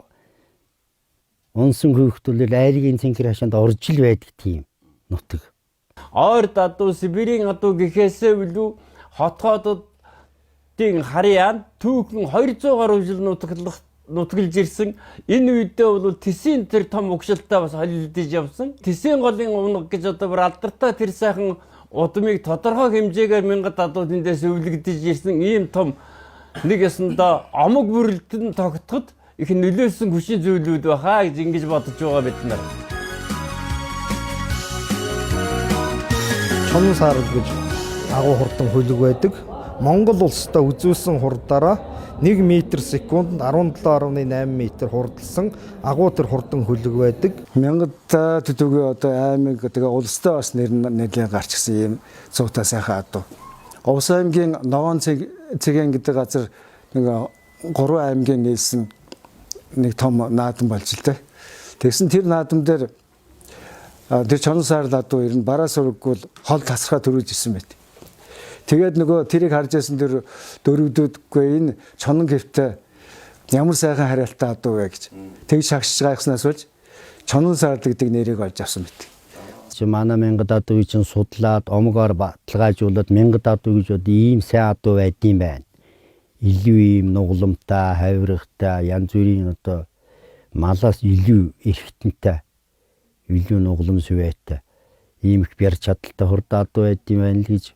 унсан хүүхдүүд айргийн цэнхэр хашаанд орж л байдаг тийм нутаг. Ойр дадуу Сибирийн адуу гэхээсээ илүү хотгоодын харьяанд түүхэн 200 гаруй жил нутаглж ирсэн. Энэ үедээ бол Тэсийн тэр том угшилтай бас холилдож явсан. Тэсийн голын унаг гэж одоо бүр алдартай тэр сайхан удмыг тодорхой хэмжээгээр мянгат дадууд эндээс өвлөгдөж ирсэн ийм том нэг ясандаа омог бүрэлдэн тогтоход их нөлөөсөн хүчин зүйлүүд байхаа гэж ингэж бодож байгаа бид нар. Чонон сар гэж агуу хурдан хөлөг байдаг. Монгол улстай үзүүлсэн хурдаараа 1 м/секунд 17.8 м хурдалсан агуу тэр хурдан хөлөг байдаг. Мянгат төдөөгийн одоо аймаг тэгээ улстай бас нэлээд гарч гисэн юм цуутай сайхан адуу. Овс аймгийн Ногоон цэгэн гэдэг газар нэг 3 аймгийн нийлсэн нэг том наадам болж л дээ. Тэгсэн тэр наадам дээр тэр чонон сар адуу ер нь бараа сураггүй хол тасраа төрүүлж исэн байт. Тэгээд нөгөө тэрийг харж байсан тэр дөрөвдүүдгүй энэ чонон гэвтэ ямар сайхан хариалтай адуу вэ гэж тэг шагшиж гайхснаас болж чонон сар гэдэг нэрийг олж авсан мэт. Чи манай мянгат адуу чинь судлаад омгоор баталгаажуулаад мянгат адуу гэж бод ийм сайн адуу байдсан байна. Илүү ийм нугламтай, хавиргатай, янз бүрийн одоо малаас илүү эрхтэнтэй, илүү нуглам сүвэтэй ийм их бяр чадaltaй хурдан адуу байдсан байна л гэж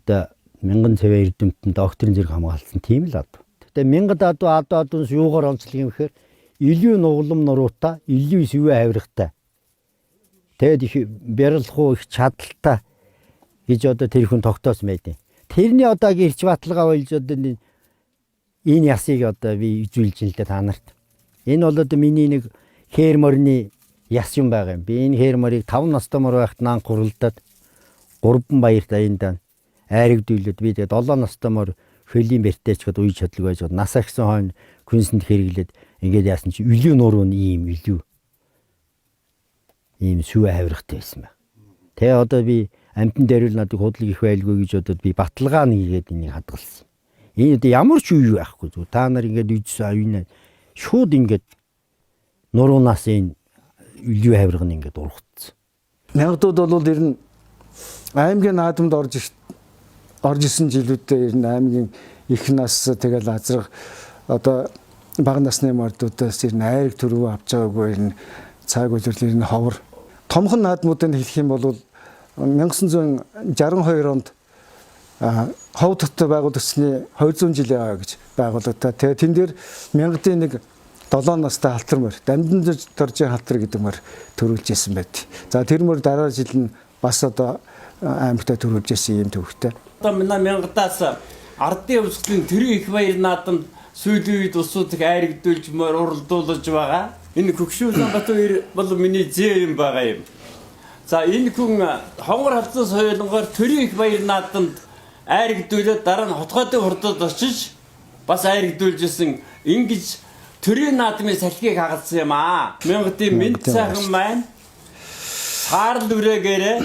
одоо 1000 цэвэр эрдэмтэн докторийн зэрэг хамгаалсан тийм л адуу. Тэгтээ мянгат адуус юугаар онцлог юм гэхээр илүү нуглам нуруутай, илүү сүвэ хавиргатай. Тэгэд их бярлахгүй их чадaltaй гэж одоо тэр хүн тогтоосон байдیں۔ Тэрний одоогийн ирч баталгаа болж одоо энэ ясыг одоо би үзүүлж ин л та нарт. Энэ бол одоо миний нэг хээр морины яс юм байгаа юм. Би энэ хээр морийг 5 настай мөр байхад наан гуралдаад 3 баярт аяндаа айрагдуулаад би тэгээд 7 настай мөр хөлийн бэртээч гэд уйж чадлаг байж нас агсан хойно күнсэнд хэрэглээд ингээд яасан чи илүү нуруу ийм сүвэ хавиргатай байсан байна. Тэгээ одоо би амтан дээр л надад худлаг их байлгүй гэж одоо би баталгаа нэгээд энийг хадгалсан. Энэ одоо ямар ч үе байхгүй зү. Та нар ингээд үйдсэн аюунаа шууд ингээд нуруунаас энэ илүү хавиргана ингээд ургацсан. Мянгатууд бол ер нь аймгийн наадамд орж исэн жилүүдээ ер нь аймгийн их нас тэгэл азраг одоо бага насны мордуудаас ер нь айраг төрөв авч байгаагүй ер нь цаг үеэрлэр нь ховор. Томхон наадмуудыг хэлэх юм бол 1962 онд хов дотор байгуулагдсны 200 жилийн аа гэж байгуулагдаа. Тэгээ тэн дээр мянгатын нэг 7 настай халтар мөр, Дамдан доржийн халтар гэдэг мөр төрүүлж ирсэн байт. За тэр мөр дараа жил нь бас одоо аймагтаа төрүүлж ирсэн юм төвхтэй. Одоо мянгатаас ардын өвсглийн төрийн их баяр наадамд сүүлийн үед улсуудыг айрагдуулж уралдуулж байгаа. Энэ Хөгшүүл Баатар бол миний зээ юм байгаа юм. За энэ хүн хонгор халдсан соёлонгоор төрийн их баяр наадамд айрагдуулаад дараа нь хотгоодын хурдад очиж бас айрагдуулж исэн ингэж төрийн наадмын салхийг хагацсан юм аа. Мянгатын мэд сайхан маань саарл үрэгээрээ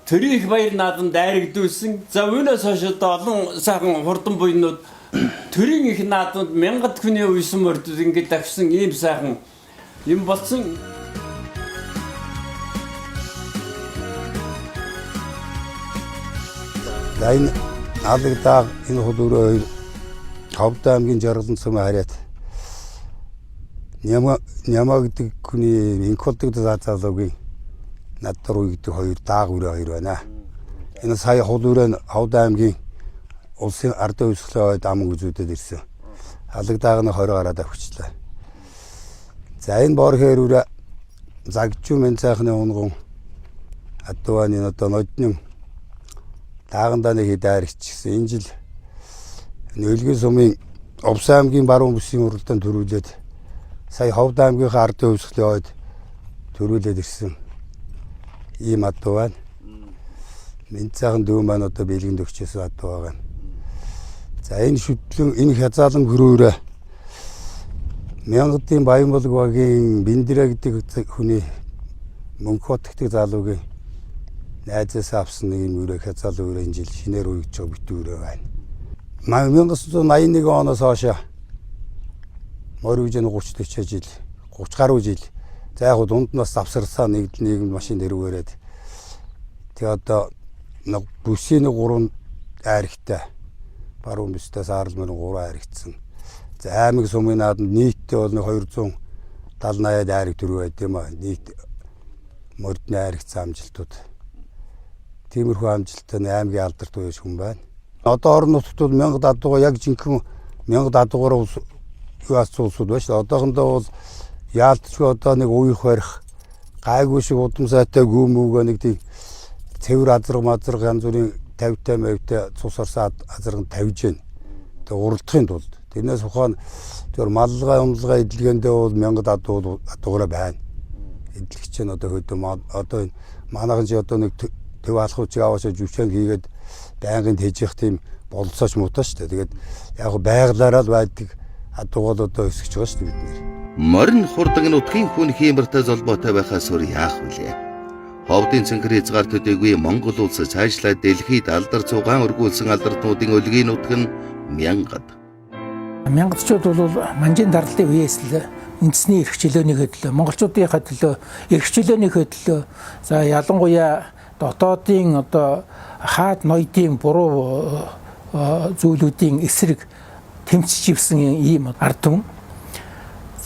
төрийн их баяр наадамд айрагдуулсан. За үүнээс хойш одоо олон сайхан хурдан буйнууд Төрийн их наадмад мянгад хүний үйсэн мордод ингэж давсан ийм сайхан юм болсон. Энэ алгадаа энэ хөлөөрөө хоёр Ховд аймгийн Жаргалан цэм хараад Няма гэдэг хүний инх болдог заалуугийн наддар уу гэдэг хоёр дааг үрээ хоёр байна. Энэ сая хөлөөрөө Ховд аймгийн улсын ардын хувьсгалын ойд ам үзүүдэд ирсэн. Алгадааг нь 20 гараад авчихлаа. За энэ борхээр үрээ загчуу мен цайхны унгон адуаны одоо ноднын даагандаа нэг дайрагчсан. Энэ жил Нөлгийн сумын Овс аймгийн баруун бүсийн уралдаанд төрүүлээд сая Ховд аймгийн ардын хувьсгалын ойд төрүүлээд ирсэн ийм адуу байна. Минь цаахан дүү маань одоо бэлгэнд өгчөөсөн адуу байгаа. За энэ шүтлэн энэ хязаалан хөрөөрөө Мянгатын Баянболог багийн Биндэрэ гэдэг хүний мөнх хотгдаг залуугийн найзаас авсан нэг юм өрөө хязаалан өрөө энэ жил шинээр үеж байгаа битүүрээ байна. 1981 оноос хойш морьвжин 30-40 жил 30 гаруй жил за яг дунд нас завсарсаа нэгдэл машин дэрүүгээд тэгээ одоо бүсийн 3 айрагтай баруун бүстээс Аарл мөрөн 3 айрагдсан. За аймаг сумын нааданд нийтдээ бол 270-80 айраг төрөө байд юм аа. Нийт мордны айрагцсан амжилтууд. Тиймэрхүү амжилттай аймгийн алдарт үеж хүн байна. Одоо орон нутгад бол 1000 адууга яг жинхэнэ 1000 адуугаараа юу асуулсууд байна шүү. Одоохондоо бол яалтчгүй одоо нэг уйх барих гайгүй шиг удам сайтай гүмүүгээ нэг тийм цэвэр азраг янз бүрийн 50-тай мавтай цус орсон азарганд тавьж байна. Тэгээ уралдахын тулд тэрнээс ухаан зөв маллага унлага эдлэгэндээ бол 1000 адуугаараа байна. Эдлэгч нь одоо хөдөө одоо манайхан чи одоо нэг төв алхууч аваашаа жүвчэн хийгээд байнгын тэжих тийм болцооч мутаа шүү дээ. Тэгээд яг байглаараа л байдаг адуугал одоо өсөж байгаа шүү дээ бид нэр. Морин хурдаг нутгийн хүн хиймэртэй золбоотой байхаас өөр яах вүлээ? Ховдын цэнхэр хязгаар төдийгүй Монгол улс цаашлаад дэлхийд алдар цугаан өргүүлсэн алдартнуудын өлгийн нутг нь мянгад. Мянгадчууд бол манжийн дарлалын үеэс л үндэсний эрх чөлөөнийхөө төлөө, монголчуудынхаа төлөө, эрх чөлөөнийхөө төлөө за ялангуяа дотоодын одоо хаад ноёдын буруу зүйлүүдийн эсрэг тэмцэж ивсэн ийм ард түмэн.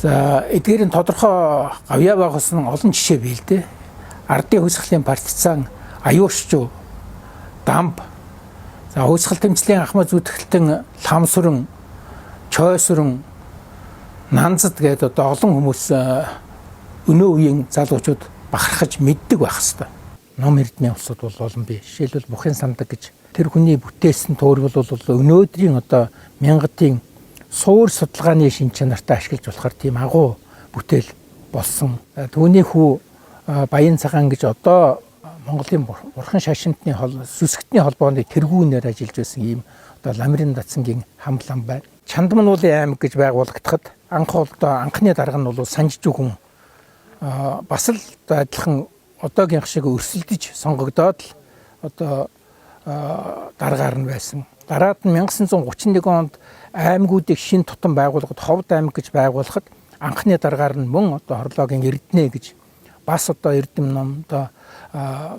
За эдгээр нь тодорхой гавьяа байгуулсан олон жишээ бий л дээ. Ардын хувьсгалын партизан, аюуршчуу, дамб, за хувьсгал тэмцлийн ахмад зүтгэлтэн ламсрын, чойсрын, нанзад гэдэг одоо олон хүмүүс өнөө үеийн залуучууд бахархаж мэддэг байх хэвээр. Ном эрдмийн улсууд бол олон бий. Жишээлбэл Бухын самдаг гэж тэр хүний бүтээсэн туурвал бол өнөөдрийн одоо мянгатын суур судалгааны шин чанартай ашиглаж болохоор тийм агуу бүтээл болсон. Түүний хүү Баян цагаан гэж одоо Монголын бурхан шашинтны сүсгтний холбооны тэргүүнээр ажиллаж байсан ийм одоо ламрын датсангийн хамлан байна. Чандмануулын аймаг гэж байгуулагдахад анхны дарга нь бол Санжижүхэн бас л адилхан одоогийнх шиг өрсөлдөж сонгогдоод л одоо даргаар нь байсан. Дараад нь 1931 онд аймагуудыг шин тутам байгуулахад Ховд аймаг гэж байгуулахад анхны даргаар нь мөн одоо хорлоогийн Эрдэнэ гэж бас одоо эрдэм номд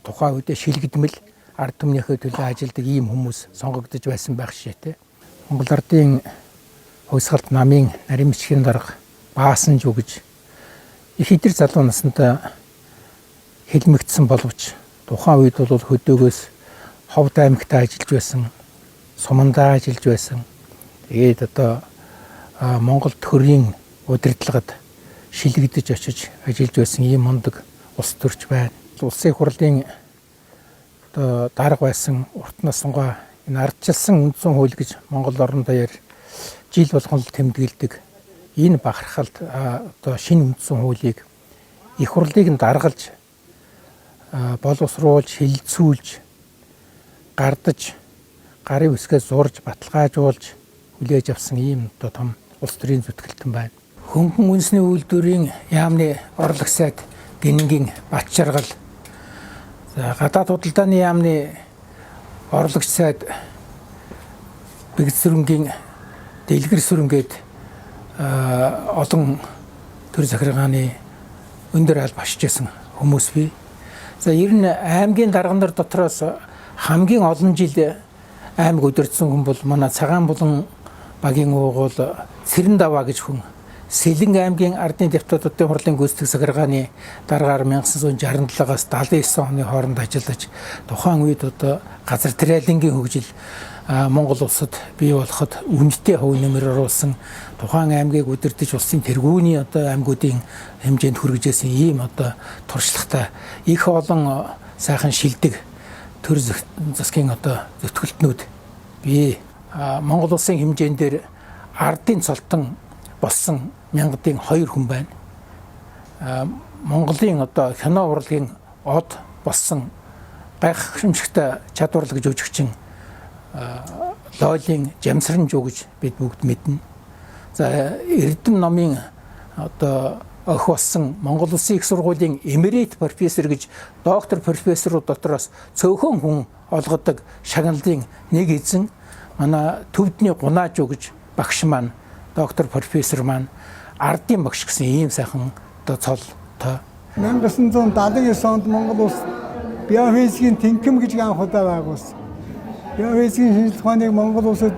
тухайн үедээ шилэгдмэл ард түмнийхээ төлөө ажилладаг ийм хүмүүс сонгогдож байсан байх шээ. Монгол ардын хувьсгалт намын нарийн бичгийн дарга Баасан жуу гэж их идэр залуу настай хэлмэгдсэн боловч тухайн үед бол хөдөөгөөс Ховд аймагт ажиллаж байсан, Сумандаа ажиллаж байсан. Тэгээд одоо Монгол төрийн удирдлагад шилэгдэж очиж ажиллаж байсан ийм мундаг улс төрч байна. Улсын хурлын одоо дарга байсан урт насангаа энэ ардчилсан үндсэн хууль гэж Монгол орон даяар жил болгон л тэмдэглэдэг. Энэ бахархалд одоо шинэ үндсэн хуулийг их хурлыг нь даргалж боловсруулж, хилцүүлж, гардаж, гарын үсгээс зурж, баталгаажуулж хүлээж авсан ийм одоо том улс төрийн зүтгэлтэн байна. Хөнгөн үндэсний үйлдвэрийн яамны орлог сайд гингийн бат жаргал, гадаад худалдааны яамны орлогч сайд Бэгдсүрэнгийн дэлгэр сүрэнгээд олон төр захиргааны өндөр алба ашижсэн хүмүүс бий. За ер нь аймгийн дарга нар дотроос хамгийн олон жил аймаг удирдсан хүн бол манай Цагаан булан багийн уугуул Цэрэн даваа гэж хүн Сэлэн аймгийн ардын депутатуудын хурлын гүйцэтгэх захиргааны дараагаар 1967-аас 79 оны хооронд ажиллаж тухайн үед одоо газар тариалангийн хөгжил Монгол улсад бий болоход үнэтэй хувь нэмэр оруулсан тухайн аймгийг удирдах улсын тэргүүний одоо аймагуудын хэмжээнд хүргэжсэн ийм одоо туршлагатай их олон сайхан шилдэг төр засгийн одоо зөвтгөлтнүүд бий. Монгол улсын хэмжээндээр ардын цолтон болсон 1002 хүн байна. Монголын одоо кино урлагийн од болсон гайхамшигтай чадварлаг жүжигчин Лолийн Жамсран жуу гэж бид бүгд мэднэ. За Эрдэм номын одоо өх болсон Монгол Улсын их сургуулийн эмерит профессор гэж доктор профессорууд дотроос цөөхөн хүн олгодог шагналын нэг эзэн манай Төвдний Гунаа жуу гэж багш маань доктор профессор маань ардын багш гэсэн ийм сайхан одоо цолтой. 1979 онд Монгол улс биофизикийн тэнхим гэж анх удаа байгуулсан. Биофизикийн шинжилгээ ухааныг Монгол улсад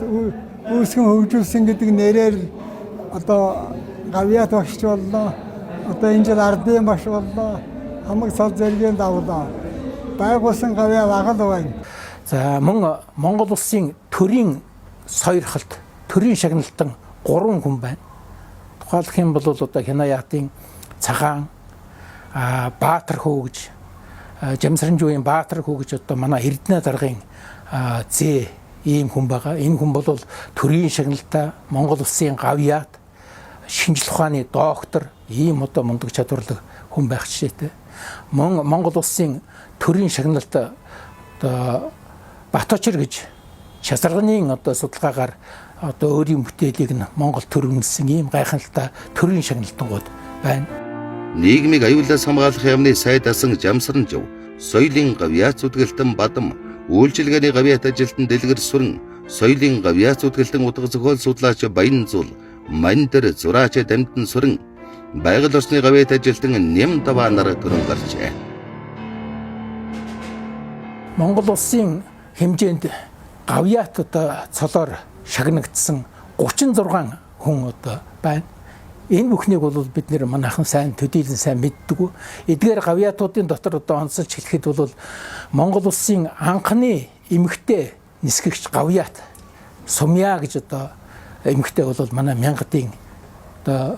үүсгэн хөгжүүлсэн гэдэг нэрээр одоо гавьяат багш боллоо. Одоо энэ жил ардын багш боллоо. Хамаг цал зэргийн давлаа. Байгуулсан гавьяа лагал байна. За мөн Монгол улсын төрийн сойрхолт, төрийн шагналтан 3 хүн байна. Тухайлх юм бол одоо Хянаятын Цагаан Баатар хөө гэж Жамсран жуугийн Баатар хөө гэж одоо манай Эрдэнэ даргын зээ ийм хүн байгаа. Энэ хүн бол төрийн шагналтай Монгол улсын гавьяат шинжлэх ухааны доктор ийм одоо мундаг чадварлаг хүн байх жишээтэй. Мөн Монгол улсын төрийн шагналт одоо Баточир гэж шасарганы одоо судалгаагаар одоо өөрийн бүтээлийг нь Монгол төрөмөлсөн ийм гайхалтай төрийн шагналтангууд байна. Нийгмийг аюулаас хамгаалах яамны сайд асан Жамсран жив, соёлын гавьяат зүтгэлтэн Бадам, үйлчилгээний гавьяат ажилтан Дэлгэр Сүрэн, соёлын гавьяат зүтгэлтэн утга зохиол судлаач Баянзул, Мандэр зураач Дамтан Сүрэн, байгаль орчны гавьяат ажилтан Нэм Даваа нар төрөн гарчээ. Монгол улсын хэмжээнд гавьяат одоо цолоор шагнагдсан 36 хүн одоо байна. Энэ бүхнийг бол бид нэр манайхан сайн төдийлөн сайн мэддэг. Эдгээр гавьяатуудын дотор одоо онцолж хэлэхэд бол Монгол улсын анхны эмэгтэй нисгэгч гавьяат Сумья гэж одоо эмэгтэй бол манай Мянгатын одоо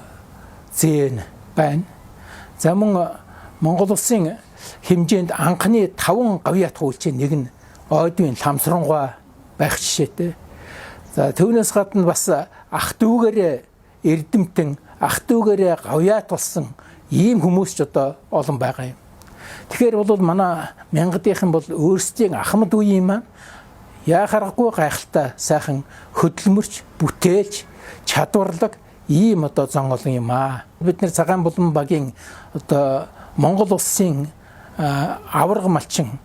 зээн байна. За мөн Монгол улсын хэмжээнд анхны 5 гавьяат хуулчийн нэг нь Ойдын Ламсрангуй байх жишээтэй. За түүнээс гадна бас ах дүүгээрээ Эрдэмтэн ах дүүгээрээ гавьяат болсон ийм хүмүүс ч одоо олон байгаа юм. Тэгэхээр бол манай Мянгадынхан бол өөрсдийн ахмад үеийн маань яа харахгүй гайхалтай сайхан хөдөлмөрч, бүтээлч, чадварлаг ийм одоо зан олон юм аа. Бид нэр Цагаан булан багийн одоо Монгол улсын аварга малчин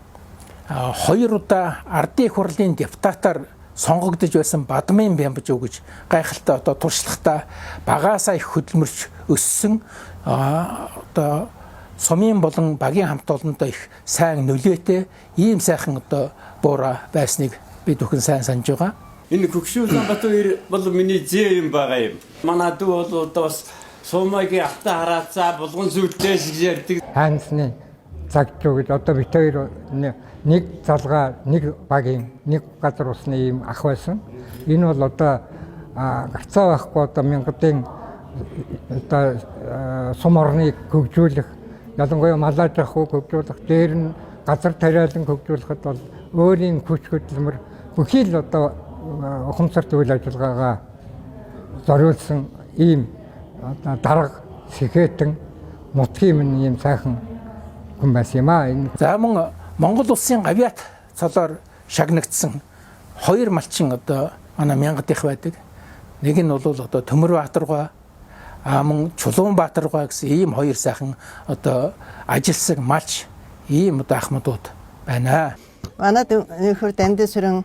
2 удаа ардын их хурлын депутатаар сонгогдож байсан Бадмын Бямбажуу гэж гайхалтай одоо туршлагатай багаасаа их хөдөлмөрч өссөн одоо сумын болон багийн хамт олондоо их сайн нөлөөтэй ийм сайхан одоо буура байсныг бид бүхэн сайн санаж байгаа. Энэ Хөгшин Улаанбаатар бол миний зээ юм байгаа юм. Манай дүү бол одоо бас сумагийн автаа хараацаа булган зүйлдээс гэж ярьдаг. Хайнсны цагчуу гэж одоо бид хоёр нэг залгаа нэг багийн нэг газар усны ийм ах байсан. Энэ бол одоо гарцаа байхгүй одоо Мянгатын одоо сум орныг хөгжүүлэх ялангуяа малаж авах хөгжүүлэх дээр нь газар тариалан хөгжүүлэхэд бол өөрийн хүч хөдөлмөр бүхий л одоо ухамсарт үйл ажиллагаагаа зориулсан ийм дарга сэхэтэн нутгийн минь ийм сайхан хүн байсан юм аа. За мөн Монгол улсын гавьяат цолоор шагнагдсан 2 малчин одоо манай Мянгадынх байдаг. Нэг нь бол одоо Төмөр Баатаргой мөн Чулуун Баатаргой гэсэн ийм 2 сайхан одоо ажилсаг малч ийм одоо ахмадууд байна. Манай нөхөр Дамдын Сүрэн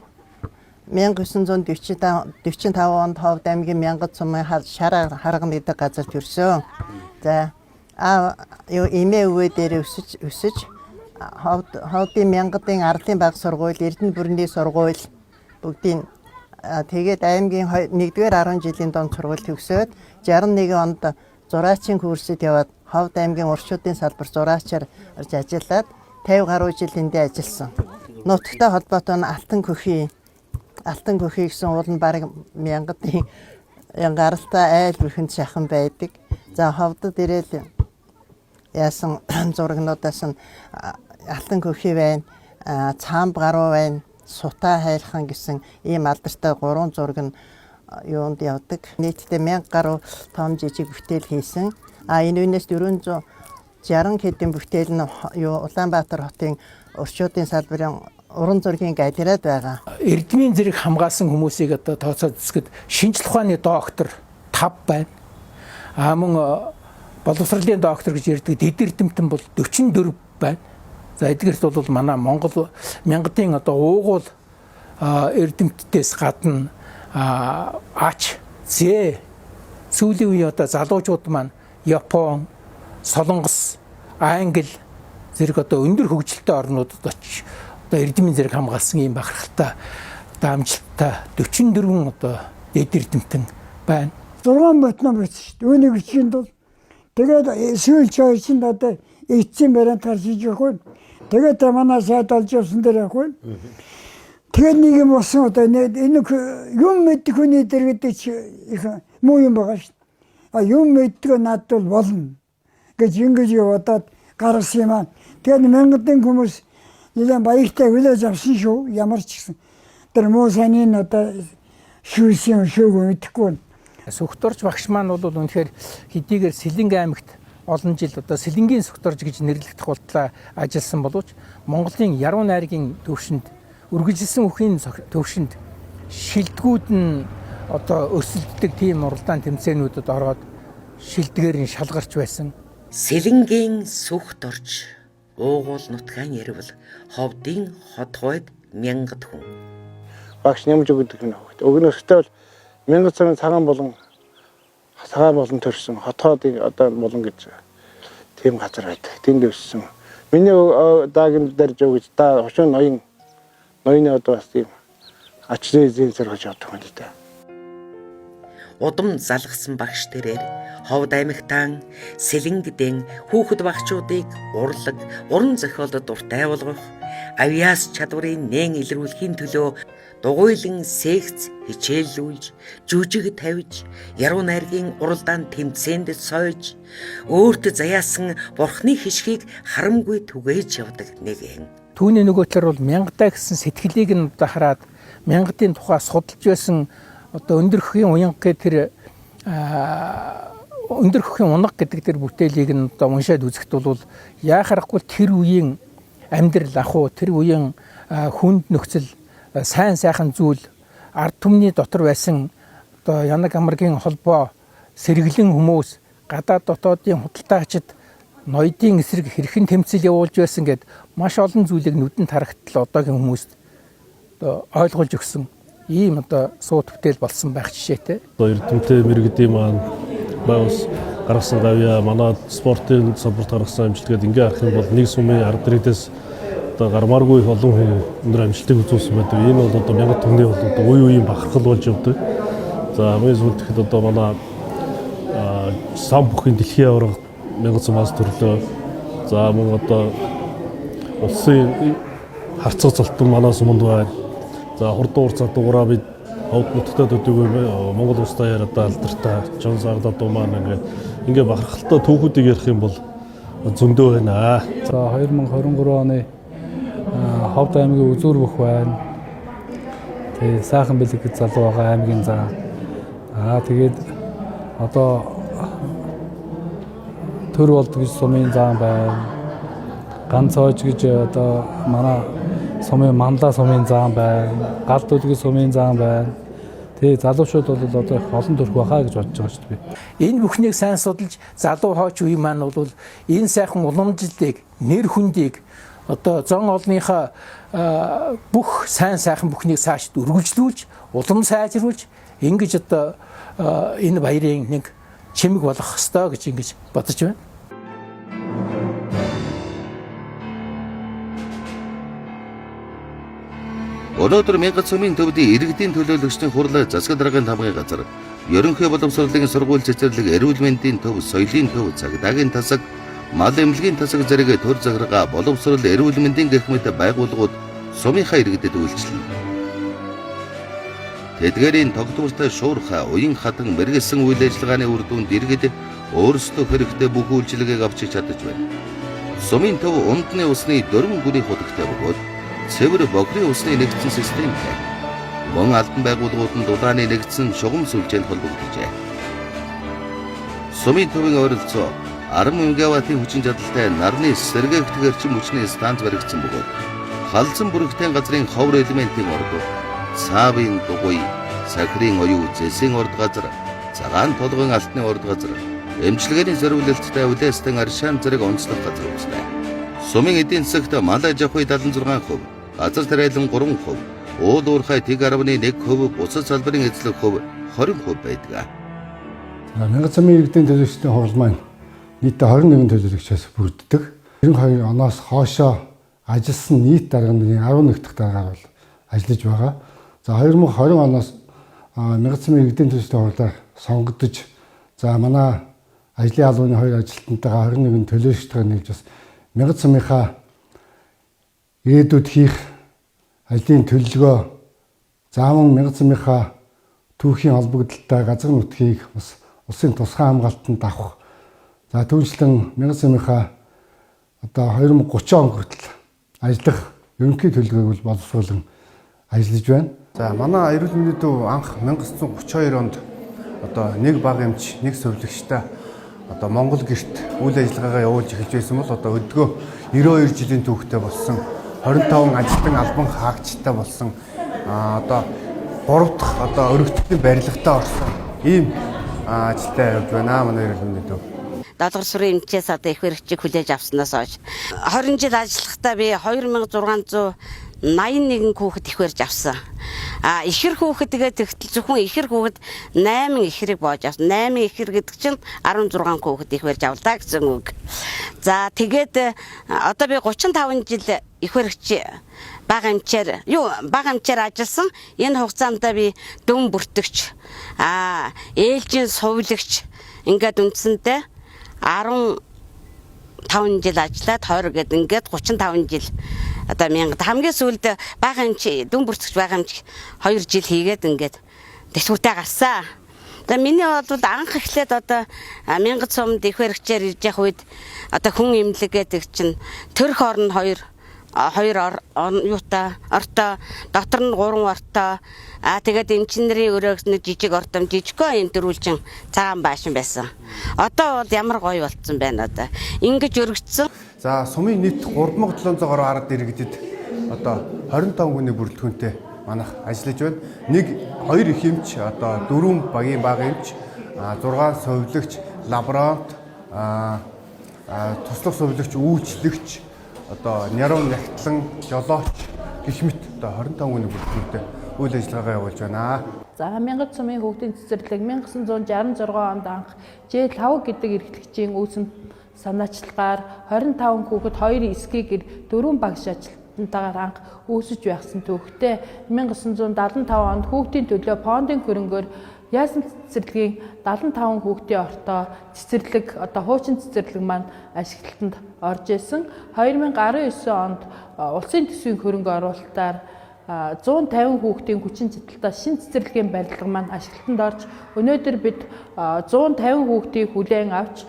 1945 онд Ховд аймгийн Мянгат сумын шар харгана гэдэг газар төрсөн. За эмээ өвөө дээр өсөж Ховдын Мянгатын арлын баг сургууль, Эрдэнэ бүрний сургууль бүгдийн тэгээд аймгийн 1-р 10 жилийн донд сургууль төгсөөд 61 онд зураачийн курсэд яваад Ховд аймгийн уршуудын салбар зураачаар ажиллаад 50 гаруй жил эндээ ажилласан. Нутагтай холбоотой нь Алтан көхий гэсэн уул нь баг Мянгатын гаралтай айл бүхэнд шахан байдаг. За Ховдод ирээл яасан зурагнуудаас нь Алтан көхий байна, Цаамб гаруу байна, Сутаа хайлхан гэсэн ийм алдартай 3 зураг нь юунд явдаг. Нийтдээ 1000 гаруй том жижиг бүтээл хийсэн. Энэ үнээс 460 хэдэн бүтээл нь Улаанбаатар хотын уршуудын салбарын уран зургийн галерейд байгаа. Эрдмийн зэрэг хамгаалсан хүмүүсийг одоо тооцоод үзэхэд шинжлэх ухааны доктор 5 байна. Мөн боловсролын доктор гэж ярьдаг Дэд Эрдэмтэн бол 44 байна. За эдгээрт бол манай Монгол Мянгатын одоо уугуул эрдэмтдээс гадна ач сүүлийн үеийн одоо залуучууд маань Япон, Солонгос, Англи зэрэг одоо өндөр хөгжилтэй орнуудад очиж одоо эрдмийн зэрэг хамгаалсан ийм бахархалтай амжилттай 44 одоо Дэд Эрдэмтэн байна. 6 ботно байсан шүү дээ. Үүнийг бичинд бол тэгээд сүүлч ойчинд одоо эцсийн барианд гарч иж явах. Тэгээд манай сайд олж явсан дээр явах. Тэгээд нэг юм болсон одоо энэ юм мэддэг хүний дээр гэдэг чи их муу юм байгаа шүү дээ. Юм мэддэг надад бол болно гэж ингэж яваад гарсан юм аа. Тэгээд Мянгатын хүмүүс нэлээд баяртай хүлээж авсан шүү. Ямар ч гэсэн тэр муу санийн одоо шүүсэн шүүг мэдэхгүй. Сүхторж багш маань бол үнэхээр хэдийгээр Сэлэнг аймагт олон жил одоо Сэлэнгийн сүхторж гэж нэрлэгдэх болтлоо ажилласан боловч Монголын яруу найргийн төвшөнд үргэлжилсэн үхийн төвшөнд шилдэгүүд нь одоо өрсөлддөг тийм уралдаан тэмцээнүүдэд ороод шилдгээр нь шалгарч байсан. Сэлэнгийн сүхторж уугуул нутгаан ярил Ховдын хотгойд Мянгат хүн. Багш нямж өгдөг нь хөвгт. Өгнөстэй бол Мянгат цагаан цагаан болон төрсөн хотоодыг одоо болон гэж тийм газар байдаг. Тэнд өссөн. Миний даагийн дэрж өгч та хошин ноёны одоо бас тийм ачрын зэнсэр гэж явдаг юм л да. Удам залгсан багш тэрээр Ховд аймагтан Сэлэнгдэн хүүхэд багчуудыг урлаг, уран зохиолд дуртай болгох, авьяас чадварыг нээн илрүүлэхийн төлөө дугуйлан секц хичээллүүлж, жүжиг тавьж, яруу найргийн уралдаан тэмцээнд сойж, өөртөө заяасан бурхны хишгийг харамгүй түгээж явдаг нэгэн. Түүний нөгөө талаар бол Мянгатай гэсэн сэтгэлийг нь одоо хараад Мянгатын тухай судалж байсан одоо өндөр хөхийн уянга тэр өндөр хөхийн унаг гэдэг тэр бүтээлийг нь одоо уншаад үзэхэд бол яахарахгүй тэр үеийн амьдрал ахуй, тэр үеийн хүнд нөхцөл, сайн сайхан зүйл, ард түмний дотор байсан одоо янаг амаргийн холбоо, сэргэлэн хүмүүс, гадаад дотоодын худалдаагчид ноёдын эсрэг хэрхэн тэмцэл явуулж байсан гэд маш олон зүйлийг нүдэнд харагтал одоогийн хүмүүст одоо ойлгуулж өгсөн ийм одоо сууд бүтээл болсон байх жишээтэй. Эрдэмтэн мэрэгдийн маань байгуулс гаргасан гавья манай спортын салбарт гаргасан амжилт гэдэг ингээ харах юм бол нэг сумын ард ирээдээс одоо гармааргүй олон хүн өндөр амжилтыг үзүүлсэн байдаг. Энэ бол одоо Мянгат түмний бол одоо үе үеийн бахархал болж явдаг. За хамгийн сүүлд ихэд одоо манай сан бүхний дэлхийн аварга Мянгат сумаас төрлөө. За мөн одоо улсын харцаг залтан манай суманд байна. За хурдан урцаг дугаараа бид Ховд нутагтаа төдөг Монгол улс даяар одоо алдартай Жон Сардаа дуу маань ингээ бахархалтай түүхүүдийг ярих юм бол зөндөө байна. За 2023 оны Ховд аймгийн үзүүр бүх байна. Тэгээ сайхан бэлэг залуу байгаа аймгийн заа. Тэгээд одоо төр болд гэж сумын зам байна. Ганц хойж гэж одоо манай сумын мандаа сумын зам байна. Галд үлгий сумын зам байна. Тэгээ залуучууд бол одоо их олон төрх байхаа гэж бодож байгаа шүү дээ. Энэ бүхнийг сайн судалж залуу хойч үе маань бол энэ сайхан уламжлалыг, нэр хүндийг одоо зон олныхаа бүх сайн сайхан бүхнийг цаашд үргэлжлүүлж, улам сайжруулж ингэж одоо энэ баярын нэг чимэг болох ёстой гэж ингэж бодож байна. Өнөөдөр Мянгат сумын төвдийн иргэдийн төлөөлөгчдийн хурлаа засаг даргын тамгын газар, ерөнхий боловсролын сургууль цэцэрлэг, эрүүл мэндийн төв, соёлын төв, цагдаагийн тасаг, мал эмнэлгийн тасаг зэрэг төр захиргаа, боловсрол, эрүүл мэндийн гэх мэт байгууллагууд сумынхаа иргэдэд үйлчлэнэ. Тэдгээрийн тогтвортой шуурхай, уян хатан мэргэсэн үйл ажиллагааны үр дүнд иргэд өөрсдөө хэрэгтэй бүх үйлчилгээг авч чадаж байна. Сумын төв ундны усны 4 гүний хутагтай бөгөөд цэвэр бохирын усны нэгдсэн системтэй. Мөн албан байгууллагууд нь дулааны нэгдсэн шугам сүлжээнд холбогдожээ. Сумын төвийн ойролцоо 10 мегаваттын хүчин чадалтай нарны сэргээгдэх эрчим хүчний станц баригдсан бөгөөд халдсан бүрэгдэхүүн газрын ховор элементийн орд, цаавын дугуй, сахирын оюу, зэсийн орд газар, цагаан толгойн алтны орд газар, эмчилгээний зориулалттай үлээстэн аршаан зэрэг онцлог газар үүсдэг. Сумын эдийн засагт мал аж ахуй 76%, газар тариалан 3%, уул уурхай тэг 11%, бусад салбарын эзлэх хөв 20% байдаг. Мянгат сумын иргэдийн төлөөлөгчдийн хурал маань нийтдээ 21 төлөөлөгчөөс бүрддэг. 92 оноос хоошоо ажилласан нийт дарганы 11 дахь даргаар бол ажиллаж байгаа. За 2020 оноос Мянгат сумын иргэдийн төлөөлөгчдийн хуралаар сонгогдож, за манай ажлын албаны 2 ажилтнтайгаа 21 төлөөлөгчтэйгээ нийлж бас Мянгат сумынхаа ирээдүйд хийх ажлын төлөвлөгөө, зааман Мянгат сумынхаа түүхийн холбогдолтой газар нутгийг бас улсын тусгай хамгаалтанд авах. За түүнчлэн Мянгат сумынхаа одоо 2030 он хүртэл ажиллах ерөнхий төлөвлөгөөг бол боловсруулан ажиллаж байна. За манай эрүүл мэндийн төв анх 1932 онд одоо нэг баг эмч, нэг сувилагчтай одоо Монгол гэрт үйл ажиллагаагаа явуулж эхэлж байсан бол одоо өдгөө 92 жилийн түүхтэй болсон 25 ажилтан албан хаагчтай болсон одоо 3 дахь одоо өргөцлийн барилгатай орсон ийм ажилтай явж байна манай эрүүл мэндийн төв. Даалгавар сүрийн эмчээс одоо их хэрэгчийг хүлээж авснаас хойш 20 жил ажиллахдаа би 2681 хүүхэд их барьж авсан. Ихэр хүүхэд тэгээд тэгтэл зөвхөн ихэр хүүхэд 8 ихрийг боож авсан. 8 ихэр гэдэг чинь 16 хүүхэд их барьж авлаа гэсэн үг. За тэгээд одоо би 35 жил их баригч бага эмчээр ажилласан. Энэ хугацаанд би дүн бүртгэгч, ээлжийн сувилагч ингээд үндсэндээ 15 жил ажиллаад 20 гээд ингээд 35 жил одоо Мянгат хамгийн сүүлд бага эмч дүн бүртгэгч бага эмч 2 жил хийгээд ингээд дэвтгүүртэй гарсан. За миний бол анх эхлээд одоо Мянгат сумд их баригчаар ирж явах үед одоо хүн эмнэлэг гэдэг чинь төрх орн 2 юутай ортой, дотор нь 3 ортой, тэгээд эмчнэрийн өрөөгс нэг жижиг ортом, жижигхэн юм дөрвөлжин цагаан баашин байсан. Одоо бол ямар гоё болцсон байна одоо. Ингэж өргөцсөн. За сумын нийт 3700 гаруй ард иргэдэд одоо 25 хүний бүрэлдэхүүнтэй манайх ажиллаж байна. Нэг 2 их эмч, одоо 4 багийн бага эмч, 6 сувилагч, лаборант, туслах сувилагч, үйлчлэгч, одоо няруу нягтлан, жолооч гэх мэт одоо 25 хүний бүрэлдэхүүнтэй үйл ажиллагаагаа явуулж байна. За Мянгат сумын хөгжлийн цэцэрлэг 1966 онд анх Ж5 гэдэг эрхлэгчийн үүсэм санаачлагаар 25 хүүхэд 2 эсгийгэр 4 багш ажилтнтайгаар анх үүсэж байхсан төвхтэй 1975 онд хүүхдийн төлөө фондын хөрөнгөөр яасан цэцэрлэгийн 75 хүүхдийн ортой цэцэрлэг одоо хуучин цэцэрлэг маань ашиглалтанд орж исэн. 2019 онд улсын төсвийн хөрөнгө оруулалтаар 150 хүүхдийн хүчин чадалтай шинэ цэцэрлэгийн барилга маань ашиглалтанд орж өнөөдөр бид 150 хүүхдийг хүлээн авч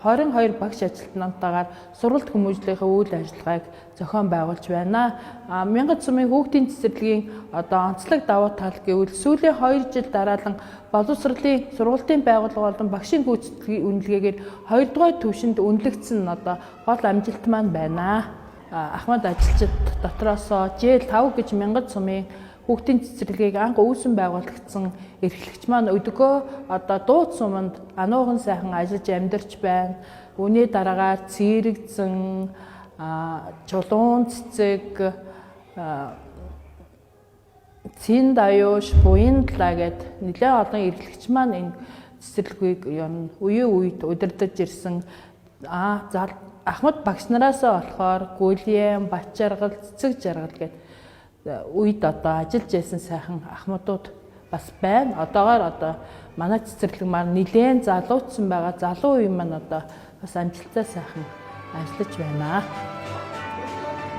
22 багш ажилтнантайгаар сурвалт хүмүүжлийнхээ үйл ажиллагааг зохион байгуулж байна. Мянгат сумын хүүхдийн цэцэрлэгийн одоо онцлог давуу тал гэвэл сүүлийн 2 жил дараалан боловсролын сургалтын байгууллага болон багшийн гүйцэтгэлийн үнэлгээгээр 2 дугаар түвшинд үнэлэгдсэн одоо гол амжилт маань байна. Ахмад ажилчид дотроос Ж5 гэж Мянгат сумын хүүхдийн цэцэрлэгийг анх үүсгэн байгуулагдсан эрхлэгч маань өдгөө одоо дууд суманд анууган сайхан ажиллаж амьдарч байна. Үүний дараагаар цэрэгдсэн чулуун цэцэг цэн даюуш буян талаа гэд нэлээд олон эрхлэгч маань энэ цэцэрлэгийг юм үеийн үед удирдах ирсэн Ахмад багш нараасаа болохоор гүльем, бат жаргал, цэцэг жаргал гэд үед одоо ажиллаж байсан сайхан ахмадууд бас байна. Одоогоор манай цэцэрлэг маань нэлээд залуучсан байгаа. Залуу үе маань одоо бас амжилттай сайхан ажиллаж байна.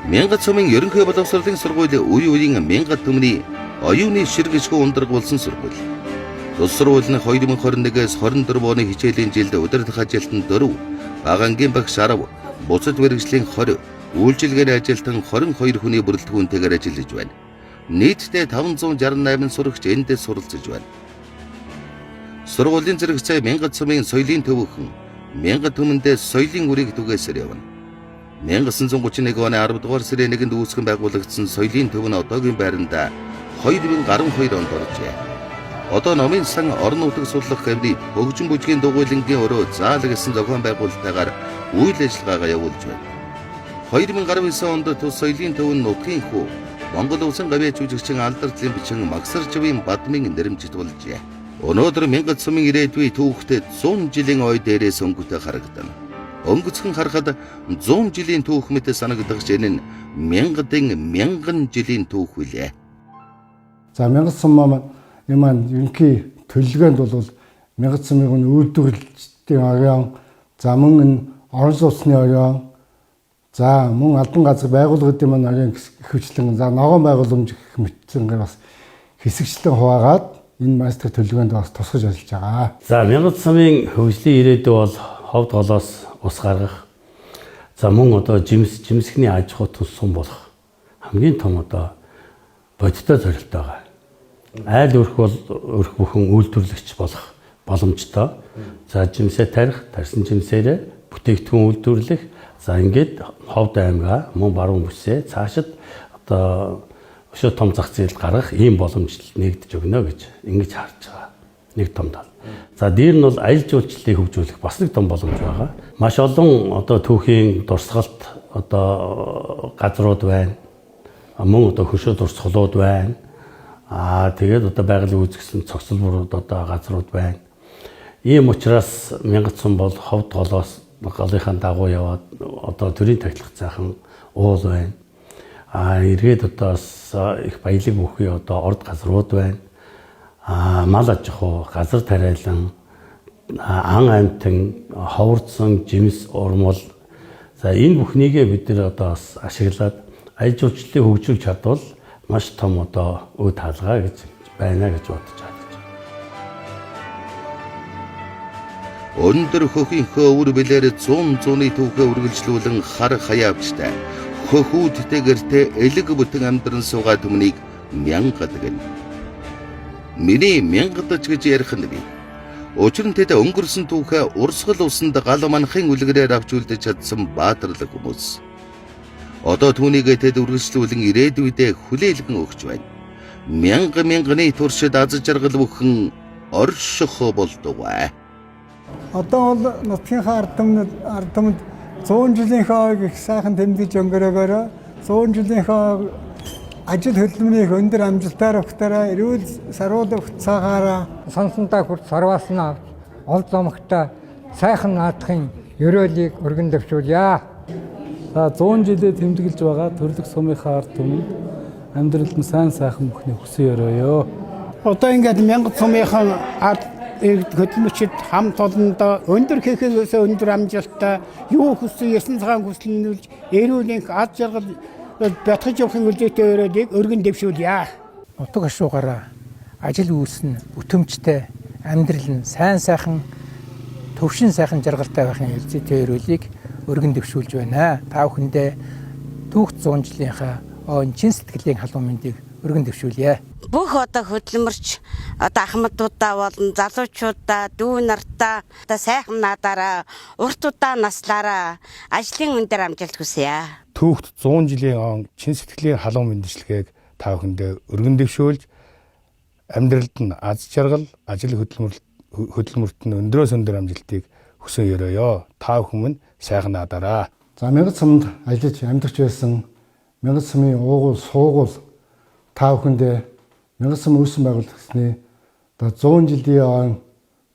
Мянгат сумын ерөнхий боловсролын сургуулийн үе үеийн мянгат төмний оюуны ширгэжгүй ундраг болсон сургууль. Тус сургууль нь 2021-с 24 оны хичээлийн жилд удирдах ажилтан 4, багангийн багш 10, буцад мэргэжлийн 20, үйлчилгээний ажилтан 22 хүний бүрэлдэхүүнтэйгээр ажиллаж байна. Нийтдээ 568 сурагч энд суралцж байна. Сургуулийн зэрэгцээ мянгат сумын соёлын төвхөн мянгат төмөндөө соёлын үрийг түгээсээр явна. 1931 оны 10 дугаар сарын 1-нд үүсгэн байгуулагдсан соёлын төв нь одоогийн байранда 2012 онд оржээ. Одоо номын сан орон нутаг судлах гавьид хөгжин бүжгийн дугуйлангийн өрөө заал гэсэн зохион байгуулалтаагаар үйл ажиллагаагаа явуулж байна. 2019 онд тус соёлын төв нь нутгийн хүү Монгол улсын гавьяа жүжигчин алдартлын бичин Магсарживын Бадмын нэрэмжит болжээ. Өнөөдөр мянгат сумын ирээдүйн түүхтэй 100 жилийн ой дээрээс өнгөтэй харагдана. Өнгөцгөн харахад 100 жилийн түүх мэт санагдах энэ нь мянган жилийн түүх үлээ. За мянгат сум маань ерөнхий төлөвлөгөөнд бол мянгат сумын үйлдвэрлэлтийн орон, за мөн орон сууцны орон, за мөн албан газар байгууллагын маань орон ихэвчлэн за ногоон байгууламж гэх мэтийн бас хэсэгчлэн хуваагаад энэ мастер төлөвлөгөөнд бас тусгаж ажиллаж байгаа. За мянгат сумын хөгжлийн ирээдүй бол ховд голоос ус гаргах, за мөн одоо жимсхний аж ахуй тус сум болох хамгийн том одоо бодиттой зорилттой байгаа. Айл өрх бол өрх бүхэн үйлдвэрлэгч болох боломжтой. За жимсээ тарих, тарьсан жимсээрээ бүтээгдэхүүн үйлдвэрлэх, за ингээд ховд аймгаа мөн баруун бүсээ цаашид одоо өшөө том зах зээл гаргах ийм боломж нэгдэж өгнө гэж ингэж харж байгаа. Нэг том тал. За дээр нь бол аялал жуулчлалыг хөгжүүлэх бас нэг том боломж байгаа. Маш олон одоо түүхийн дурсгалт одоо газрууд байна. Мөн одоо хөшөө дурсгалууд байна. Тэгээд одоо байгалийн үүсгэсэн цогцол бүрүүд одоо газрууд байна. Ийм учраас мянгат сум бол ховд голоос голынхаа дагуу яваад одоо төрийн тахилах цаахан уул байна. Эргээд одоо их баялаг бүхий одоо орд газрууд байна. Мал аж ахуй, газар тариалан, ан амьтан, ховордсон, жимс, урмал. За энэ бүхнийгээ бид нэр одоо бас ашиглаад аялал жуулчлалыг хөгжүүлж чадвал маш том одоо үе таалгаа гэж байна гэж бодож байна. Өндөр хөхийнхөө өвөр билээр 100-100-ны түүхээ үргэлжлүүлэн хар хаяавчтай хөхүүдтэй гэртээ элэг бүтэн амьдран суугаа түмнийг мянгат гэнэ. Миний мянгатч гэж ярих нь би. Учир нь тэд өнгөрсөн түүхээ урсгал усанд гал манхын үлгэрээр авч үлдэж чадсан баатарлаг хүмүүс. Одоо түүнийг тэд үргэлжлүүлэн ирээдүйдээ хүлээлгэн өгч байна. Мянганы туршид аз жаргал бүхэн орших болдгоо. Одоо бол нутгийн ардамд 100 жилийн хойг их сайхан тэмдэж өнгөрөөгөөрөө 100 жилийн хойг ажил хөдөлмөрийн өндөр амжилтаар өгтөрөө эрүүл саруулах хугацаагаараа сонсондоо хүрт сарваасна ол зомогтой сайхан наадахын ёроолыг өргөн дэвшүүлье. За 100 жилээ тэмдэглэж байгаа төрлөх сумынхаа ард түмэнд амьдралд нь сайн сайхан бүхний хүсэн өрөөё. Одоо ингээд мянгат сумынхаа ард хөдөлмөрчид хамт олондоо өндөр хийхээс өндөр амжилттай юу хүссэн ясан цагаан хүслэнүүлж эрүүл аз жаргал бятгаж явахын үлдээтэй өрөөдийг өргөн дэвшүүлье. Нутаг ашуугаараа ажил үйлс нь бүтэмжтэй, амьдрал нь сайн сайхан, төвшин сайхан жаргалтай байхын үлдээтэй өрөөлийг өргөн дэвшүүлж байна. Та бүхэндээ түүх 100 жилийнхаа чин сэтгэлийн халуун мэндийг өргөн дэвшүүлье. Бүх одоо хөдөлмөрч одоо ахмадуудаа болон залуучуудаа дүү нартаа одоо сайхан наадаараа урт удаан наслаараа ажлын өндөр амжилт хүсье. Түүхт 100 жилийн чин сэтгэлийн халуун мэндчлэгийг та бүхэндээ өргөн дэвшүүлж амьдралд нь аз жаргал, ажил хөдөлмөрт нь өндрөөс өндөр амжилтыг хүсэн өрөөё. Та бүхэн сайхан наадаараа. За Мянгат суманд ажиллаж амьдарч байсан Мянгат сумын уугуул суугуул та бүхэндээ Мянгат сум үүсгэн байгуулагдсны одоо 100 жилийн он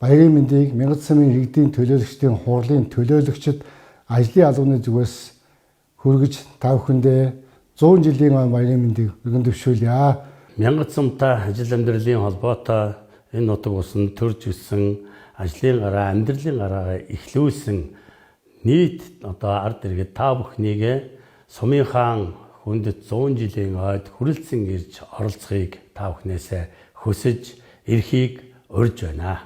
баярын мэндийг Мянгат сумын иргэдийн төлөөлөгчдийн хурлын төлөөлөгчд ажлын албаны зүгээс хүргэж та бүхэндээ 100 жилийн он баярын мэндийг өргөн дэвшүүлье. Мянгат сумтай ажил амьдралын холбоотой энэ нутаг усанд төрж ирсэн ажлын гараа, амьдралын гараагаа эхлүүлсэн нийт одоо ард иргэд та бүхнийг сумын хаан хүндэт 100 жилийн ойд хүрэлцэн ирж оролцохыг та бүхнээс хүсэж эрхийг урьж байна.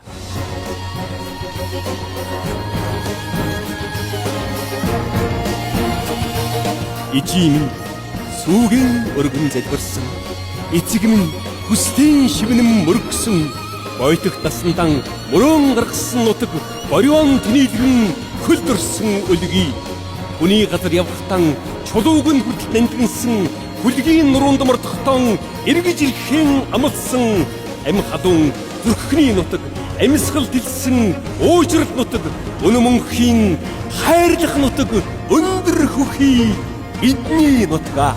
Ичим сүүгийн өргөн залбирсан эцэг минь хүслийн шивнэм мөргсөн бойтох тасндан мөрөн гаргасан нутаг борион тэнэлгэн хөлдөрсөн өлгий хүний газар явхтан чулууг нь хүртэл нэмгэнсэн хүлгийн нуруунд мордохтон эргэж ирэхэн амлсан ам хадун зүрхний нутаг амьсгал дэлсэн уужрал нутаг өнө мөнхийн хайрлах нутаг өндөр хөхий бидний нутгаа